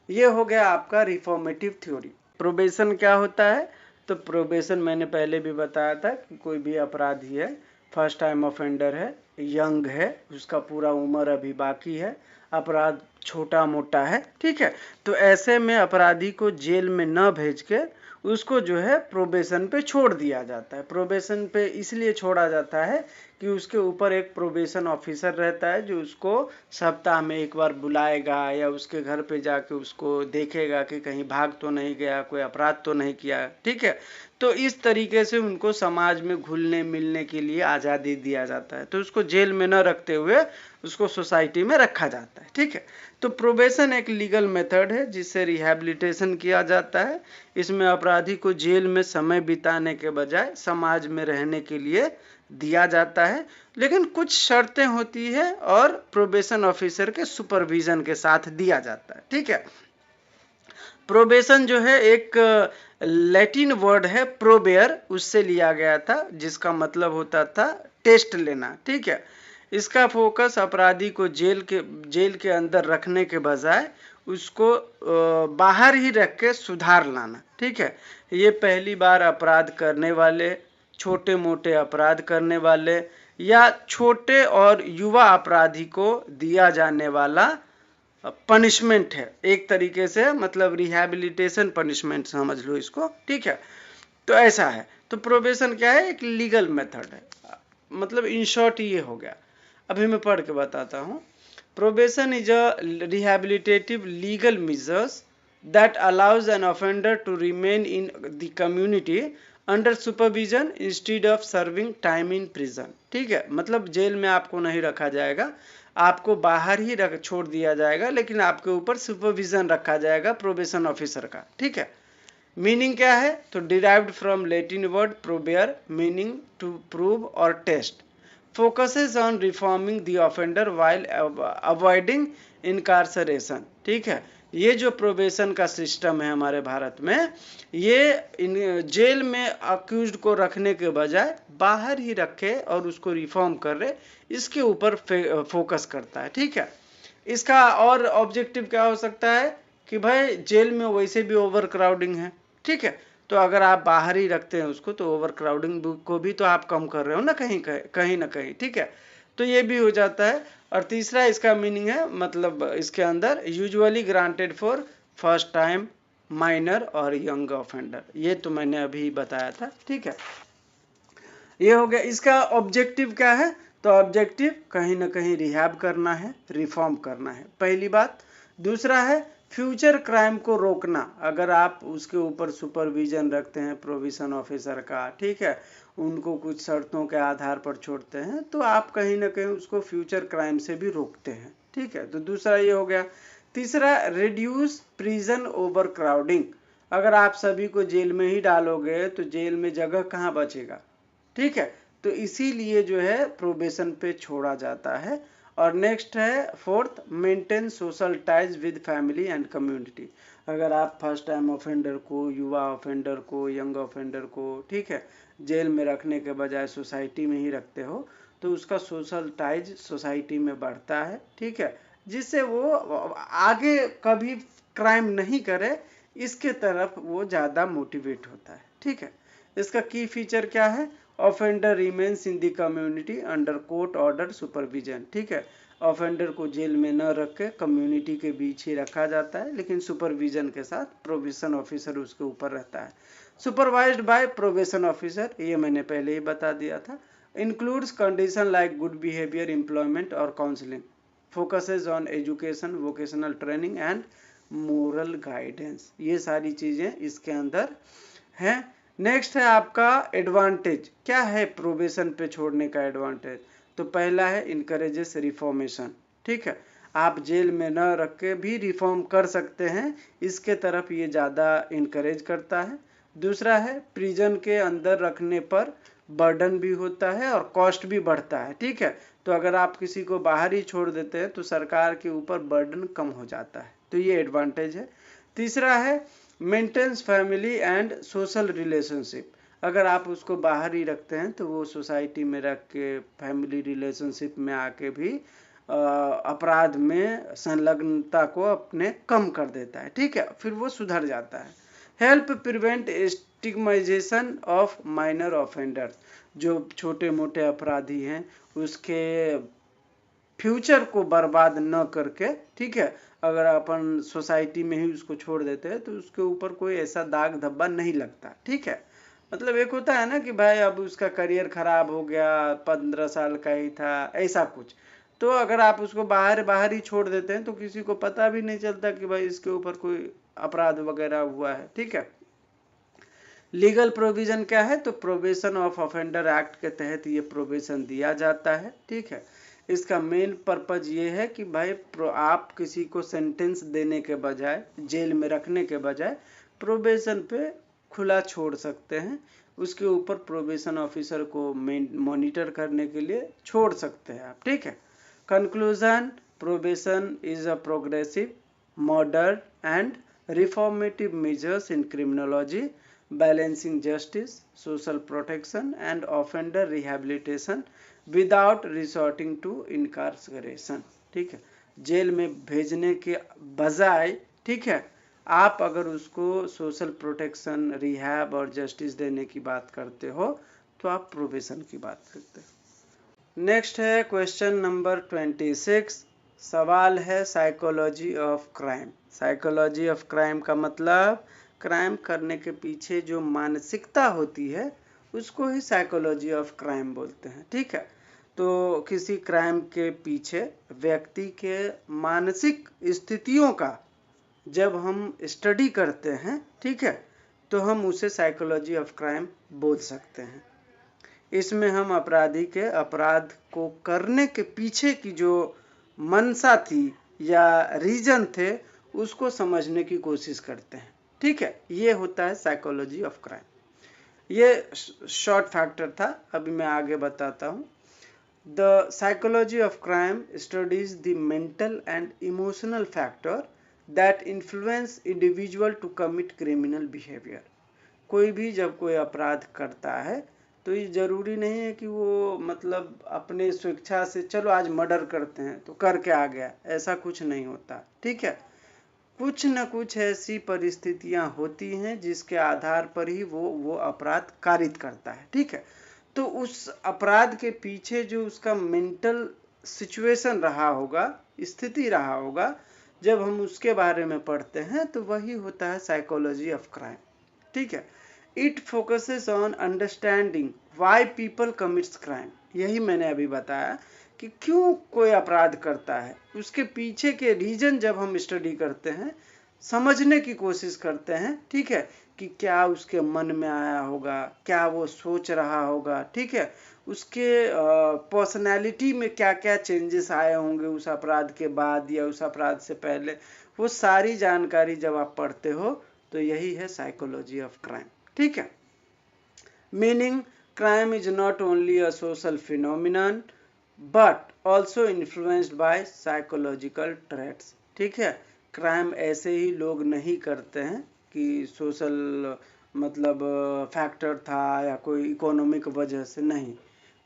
ये हो गया आपका रिफॉर्मेटिव थ्योरी। प्रोबेशन क्या होता है, तो प्रोबेशन मैंने पहले भी बताया था कि कोई भी अपराधी है, फर्स्ट टाइम ऑफेंडर है, यंग है, उसका पूरा उम्र अभी बाकी है, अपराध छोटा मोटा है, ठीक है, तो ऐसे में अपराधी को जेल में न भेज के उसको जो है प्रोबेशन पे छोड़ दिया जाता है। प्रोबेशन पे इसलिए छोड़ा जाता है कि उसके ऊपर एक प्रोबेशन ऑफिसर रहता है जो उसको सप्ताह में एक बार बुलाएगा या उसके घर पे जाके उसको देखेगा कि कहीं भाग तो नहीं गया, कोई अपराध तो नहीं किया, ठीक है, तो इस तरीके से उनको समाज में घुलने मिलने के लिए आज़ादी दिया जाता है, तो उसको जेल में न रखते हुए उसको सोसाइटी में रखा जाता है, ठीक है। तो प्रोबेशन एक लीगल मेथड है जिससे रिहैबिलिटेशन किया जाता है। इसमें अपराधी को जेल में समय बिताने के बजाय समाज में रहने के लिए दिया जाता है, लेकिन कुछ शर्तें होती है और प्रोबेशन ऑफिसर के सुपरविजन के साथ दिया जाता है, ठीक है। प्रोबेशन जो है एक लैटिन वर्ड है प्रोबेयर, उससे लिया गया था, जिसका मतलब होता था टेस्ट लेना, ठीक है। इसका फोकस अपराधी को जेल के अंदर रखने के बजाय उसको बाहर ही रख के सुधार लाना, ठीक है। ये पहली बार अपराध करने वाले, छोटे मोटे अपराध करने वाले या छोटे और युवा अपराधी को दिया जाने वाला पनिशमेंट है, एक तरीके से मतलब रिहैबिलिटेशन पनिशमेंट समझ लो इसको, ठीक है। तो ऐसा है, तो प्रोबेशन क्या है, एक लीगल मेथड है, मतलब इन शॉर्ट ये हो गया। अभी मैं पढ़ के बताता हूँ। Probation is a rehabilitative legal measures that allows an offender to remain in the community under supervision instead of serving time in prison. ठीक है, मतलब जेल में आपको नहीं रखा जाएगा, आपको बाहर ही छोड़ दिया जाएगा, लेकिन आपके ऊपर सुपरविजन रखा जाएगा प्रोबेशन ऑफिसर का। ठीक है, मीनिंग क्या है, तो derived from Latin word probare meaning to prove और test, focuses on reforming the offender while avoiding incarceration. ठीक है, ये जो प्रोबेशन का सिस्टम है हमारे भारत में, ये जेल में अक्यूज्ड को रखने के बजाय बाहर ही रखे और उसको रिफॉर्म करे, इसके ऊपर फोकस करता है। ठीक है, इसका और ऑब्जेक्टिव क्या हो सकता है कि भाई जेल में वैसे भी ओवर क्राउडिंग है। ठीक है, तो अगर आप बाहर ही रखते हैं उसको, तो ओवर क्राउडिंग को भी तो आप कम कर रहे हो ना, कहीं ना कहीं। ठीक है, तो ये भी हो जाता है। और तीसरा इसका मीनिंग है, मतलब इसके अंदर usually granted for first time minor और यंग ऑफेंडर, ये तो मैंने अभी बताया था। ठीक है, ये हो गया। इसका ऑब्जेक्टिव क्या है, तो ऑब्जेक्टिव कहीं ना कहीं रिहैब करना है, रिफॉर्म करना है, पहली बात। दूसरा है फ्यूचर क्राइम को रोकना, अगर आप उसके ऊपर सुपरविजन रखते हैं प्रोविजन ऑफिसर का, ठीक है, उनको कुछ शर्तों के आधार पर छोड़ते हैं, तो आप कहीं ना कहीं उसको फ्यूचर क्राइम से भी रोकते हैं। ठीक है, तो दूसरा ये हो गया। तीसरा, रिड्यूस प्रिजन ओवर क्राउडिंग, अगर आप सभी को जेल में ही डालोगे तो जेल में जगह कहाँ बचेगा। ठीक है, तो इसीलिए जो है प्रोबेशन पे छोड़ा जाता है। और नेक्स्ट है fourth, maintain social ties with family and community, अगर आप फर्स्ट टाइम ऑफेंडर को, युवा ऑफेंडर को, यंग ऑफेंडर को, ठीक है, जेल में रखने के बजाय सोसाइटी में ही रखते हो, तो उसका सोशल टाइज सोसाइटी में बढ़ता है। ठीक है, जिससे वो आगे कभी क्राइम नहीं करे, इसके तरफ वो ज़्यादा मोटिवेट होता है। ठीक है, इसका की फीचर क्या है, offender remains in the community under court order supervision. ठीक है, ऑफेंडर को जेल में न रख के कम्युनिटी के बीच ही रखा जाता है, लेकिन सुपरविजन के साथ प्रोबेशन ऑफिसर उसके ऊपर रहता है। सुपरवाइज्ड बाय प्रोबेशन ऑफिसर, ये मैंने पहले ही बता दिया था। Includes condition like good behaviour, employment और counselling, focuses on education, vocational training and moral guidance, ये सारी चीज़ें इसके अंदर हैं। नेक्स्ट है आपका एडवांटेज, क्या है प्रोबेशन पे छोड़ने का एडवांटेज, तो पहला है इनकरेजेस रिफॉर्मेशन। ठीक है, आप जेल में न रख के भी रिफॉर्म कर सकते हैं, इसके तरफ ये ज़्यादा इनकरेज करता है। दूसरा है प्रिजन के अंदर रखने पर बर्डन भी होता है और कॉस्ट भी बढ़ता है। ठीक है, तो अगर आप किसी को बाहर ही छोड़ देते हैं तो सरकार के ऊपर बर्डन कम हो जाता है, तो ये एडवांटेज है। तीसरा है maintains family and social relationship, अगर आप उसको बाहर ही रखते हैं तो वो सोसाइटी में रख के फैमिली रिलेशनशिप में आके भी अपराध में संलग्नता को अपने कम कर देता है। ठीक है, फिर वो सुधर जाता है। Help prevent stigmatisation of minor offenders, जो छोटे मोटे अपराधी हैं उसके फ्यूचर को बर्बाद न करके, ठीक है, अगर अपन सोसाइटी में ही उसको छोड़ देते हैं तो उसके ऊपर कोई ऐसा दाग धब्बा नहीं लगता। ठीक है, मतलब एक होता है ना कि भाई अब उसका करियर खराब हो गया, 15 साल का ही था, ऐसा कुछ, तो अगर आप उसको बाहर ही छोड़ देते हैं तो किसी को पता भी नहीं चलता कि भाई इसके ऊपर कोई अपराध वगैरह हुआ है। ठीक है, लीगल प्रोविजन क्या है, तो प्रोबेशन ऑफ ऑफेंडर एक्ट के तहत ये प्रोबेशन दिया जाता है। ठीक है, इसका मेन पर्पज ये है कि भाई आप किसी को सेंटेंस देने के बजाय, जेल में रखने के बजाय प्रोबेशन पे खुला छोड़ सकते हैं, उसके ऊपर प्रोबेशन ऑफिसर को मॉनिटर करने के लिए छोड़ सकते हैं आप। ठीक है, conclusion, probation is a progressive, modern and reformative measures in criminology, balancing justice, social protection and offender rehabilitation without resorting to incarceration। ठीक है, जेल में भेजने के बजाय, ठीक है, आप अगर उसको सोशल प्रोटेक्शन, रिहैब और जस्टिस देने की बात करते हो तो आप प्रोबेशन की बात करते हो। नेक्स्ट है क्वेश्चन नंबर 26, सवाल है psychology of crime. Psychology of crime का मतलब क्राइम करने के पीछे जो मानसिकता होती है उसको ही साइकोलॉजी ऑफ क्राइम बोलते हैं। ठीक है, तो किसी क्राइम के पीछे व्यक्ति के मानसिक स्थितियों का जब हम स्टडी करते हैं, ठीक है, तो हम उसे साइकोलॉजी ऑफ क्राइम बोल सकते हैं। इसमें हम अपराधी के अपराध को करने के पीछे की जो मंशा थी या रीजन थे उसको समझने की कोशिश करते हैं। ठीक है, ये होता है साइकोलॉजी ऑफ क्राइम। ये शॉर्ट फैक्टर था, अभी मैं आगे बताता हूँ। The psychology of crime studies the mental and emotional factor that influence individual to commit criminal behaviour. कोई भी जब कोई अपराध करता है तो ये जरूरी नहीं है कि वो मतलब अपने स्वेच्छा से चलो आज मर्डर करते हैं तो करके आ गया, ऐसा कुछ नहीं होता। ठीक है, कुछ न कुछ ऐसी परिस्थितियां होती हैं जिसके आधार पर ही वो अपराध कारित करता है। ठीक है, तो उस अपराध के पीछे जो उसका मेंटल सिचुएशन रहा होगा, स्थिति रहा होगा, जब हम उसके बारे में पढ़ते हैं तो वही होता है साइकोलॉजी ऑफ क्राइम। ठीक है, it focuses on understanding why people commits crime. यही मैंने अभी बताया कि क्यों कोई अपराध करता है, उसके पीछे के रीजन जब हम स्टडी करते हैं, समझने की कोशिश करते हैं। ठीक है, कि क्या उसके मन में आया होगा, क्या वो सोच रहा होगा। ठीक है, उसके पर्सनैलिटी में क्या क्या चेंजेस आए होंगे उस अपराध के बाद या उस अपराध से पहले, वो सारी जानकारी जब आप पढ़ते हो तो यही है साइकोलॉजी ऑफ क्राइम। ठीक है, meaning crime is not only a social phenomenon but also influenced by psychological traits. ठीक है, क्राइम ऐसे ही लोग नहीं करते हैं कि सोशल मतलब फैक्टर था या कोई इकोनॉमिक वजह से, नहीं,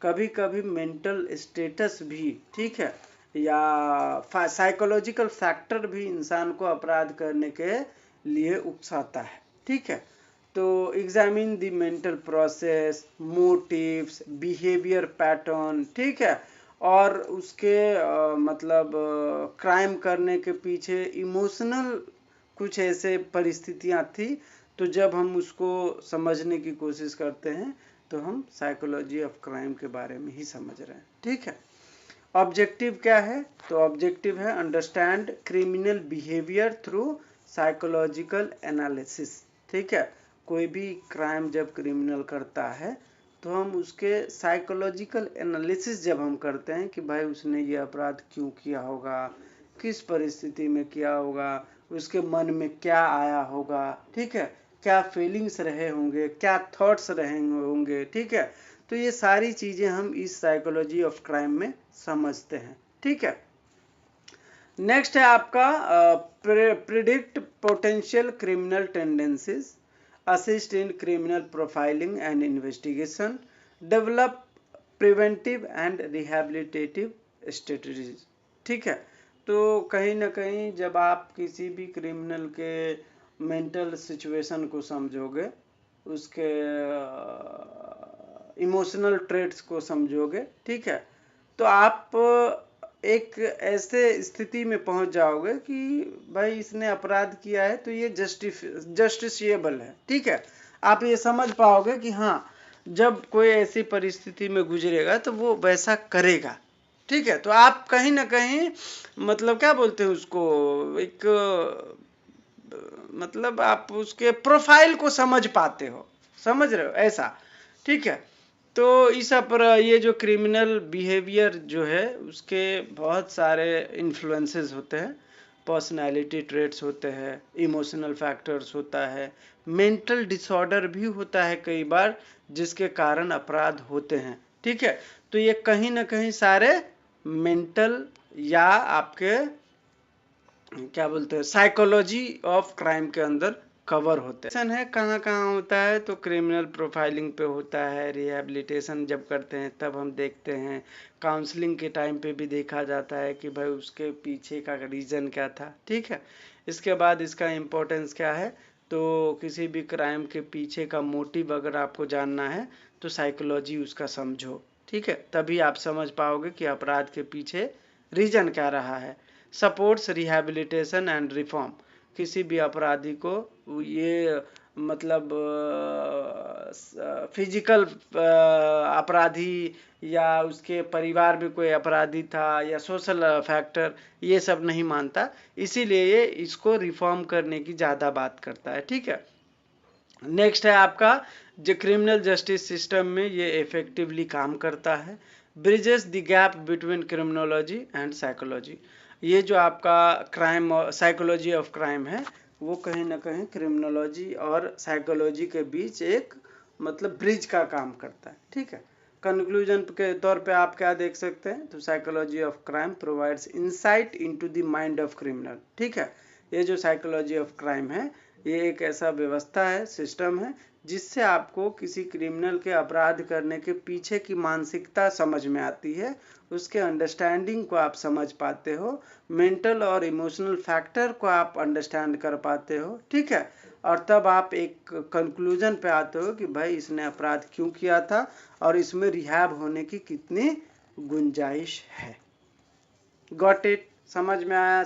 कभी कभी मेंटल स्टेटस भी, ठीक है, या साइकोलॉजिकल फैक्टर भी इंसान को अपराध करने के लिए उकसाता है। ठीक है, तो examine the mental process, motives, behaviour pattern. ठीक है, और उसके मतलब क्राइम करने के पीछे इमोशनल कुछ ऐसे परिस्थितियां थी, तो जब हम उसको समझने की कोशिश करते हैं तो हम साइकोलॉजी ऑफ क्राइम के बारे में ही समझ रहे हैं। ठीक है, ऑब्जेक्टिव क्या है? तो ऑब्जेक्टिव है understand criminal behaviour through psychological analysis. ठीक है, कोई भी क्राइम जब क्रिमिनल करता है तो हम उसके साइकोलॉजिकल एनालिसिस जब हम करते हैं कि भाई उसने ये अपराध क्यों किया होगा, किस परिस्थिति में किया होगा, उसके मन में क्या आया होगा। ठीक है, क्या फीलिंग्स रहे होंगे, क्या थॉट्स रहे होंगे। ठीक है, तो ये सारी चीजें हम इस साइकोलॉजी ऑफ क्राइम में समझते हैं। ठीक है, नेक्स्ट है आपका predict potential criminal tendencies, assist in criminal profiling and investigation, develop preventive and rehabilitative strategies। ठीक है, तो कहीं ना कहीं जब आप किसी भी क्रिमिनल के मेंटल सिचुएशन को समझोगे, उसके इमोशनल ट्रेट्स को समझोगे, ठीक है, तो आप एक ऐसे स्थिति में पहुंच जाओगे कि भाई इसने अपराध किया है तो ये जस्टिसिएबल है। ठीक है, आप ये समझ पाओगे कि हाँ, जब कोई ऐसी परिस्थिति में गुजरेगा तो वो वैसा करेगा। ठीक है, तो आप कहीं ना कहीं मतलब क्या बोलते हैं उसको, एक मतलब आप उसके प्रोफाइल को समझ पाते हो, समझ रहे हो ऐसा। ठीक है, तो इस पर ये जो क्रिमिनल बिहेवियर जो है उसके बहुत सारे इन्फ्लुएंसेस होते हैं, पर्सनालिटी ट्रेट्स होते हैं, इमोशनल फैक्टर्स होता है, मेंटल डिसऑर्डर भी होता है कई बार जिसके कारण अपराध होते हैं। ठीक है, तो ये कहीं ना कहीं सारे मेंटल या आपके क्या बोलते हैं साइकोलॉजी ऑफ क्राइम के अंदर कवर होते हैं। कहाँ कहाँ होता है? तो क्रिमिनल प्रोफाइलिंग पे होता है, रिहैबिलिटेशन जब करते हैं तब हम देखते हैं, काउंसलिंग के टाइम पे भी देखा जाता है कि भाई उसके पीछे का रीज़न क्या था। ठीक है, इसके बाद इसका इम्पोर्टेंस क्या है, तो किसी भी क्राइम के पीछे का मोटिव अगर आपको जानना है तो साइकोलॉजी उसका समझो। ठीक है, तभी आप समझ पाओगे कि अपराध के पीछे रीज़न क्या रहा है। सपोर्ट्स रिहैबिलिटेशन एंड रिफॉर्म, किसी भी अपराधी को ये मतलब फिजिकल अपराधी या उसके परिवार में कोई अपराधी था या सोशल फैक्टर, ये सब नहीं मानता, इसीलिए ये इसको रिफॉर्म करने की ज़्यादा बात करता है। ठीक है, नेक्स्ट है आपका जो क्रिमिनल जस्टिस सिस्टम में ये इफेक्टिवली काम करता है, bridges the gap between criminology and psychology. ये जो आपका क्राइम और साइकोलॉजी ऑफ क्राइम है वो कहीं ना कहीं क्रिमिनोलॉजी और साइकोलॉजी के बीच एक मतलब ब्रिज का काम करता है। ठीक है, कंक्लूजन के तौर पे आप क्या देख सकते हैं, तो psychology of crime provides insight into the mind of criminal. ठीक है, ये जो साइकोलॉजी ऑफ क्राइम है ये एक ऐसा व्यवस्था है, सिस्टम है, जिससे आपको किसी क्रिमिनल के अपराध करने के पीछे की मानसिकता समझ में आती है, उसके अंडरस्टैंडिंग को आप समझ पाते हो, मेंटल और इमोशनल फैक्टर को आप अंडरस्टैंड कर पाते हो। ठीक है, और तब आप एक कंक्लूजन पे आते हो कि भाई इसने अपराध क्यों किया था और इसमें रिहैब होने की कितनी गुंजाइश है। Got it? समझ में आया?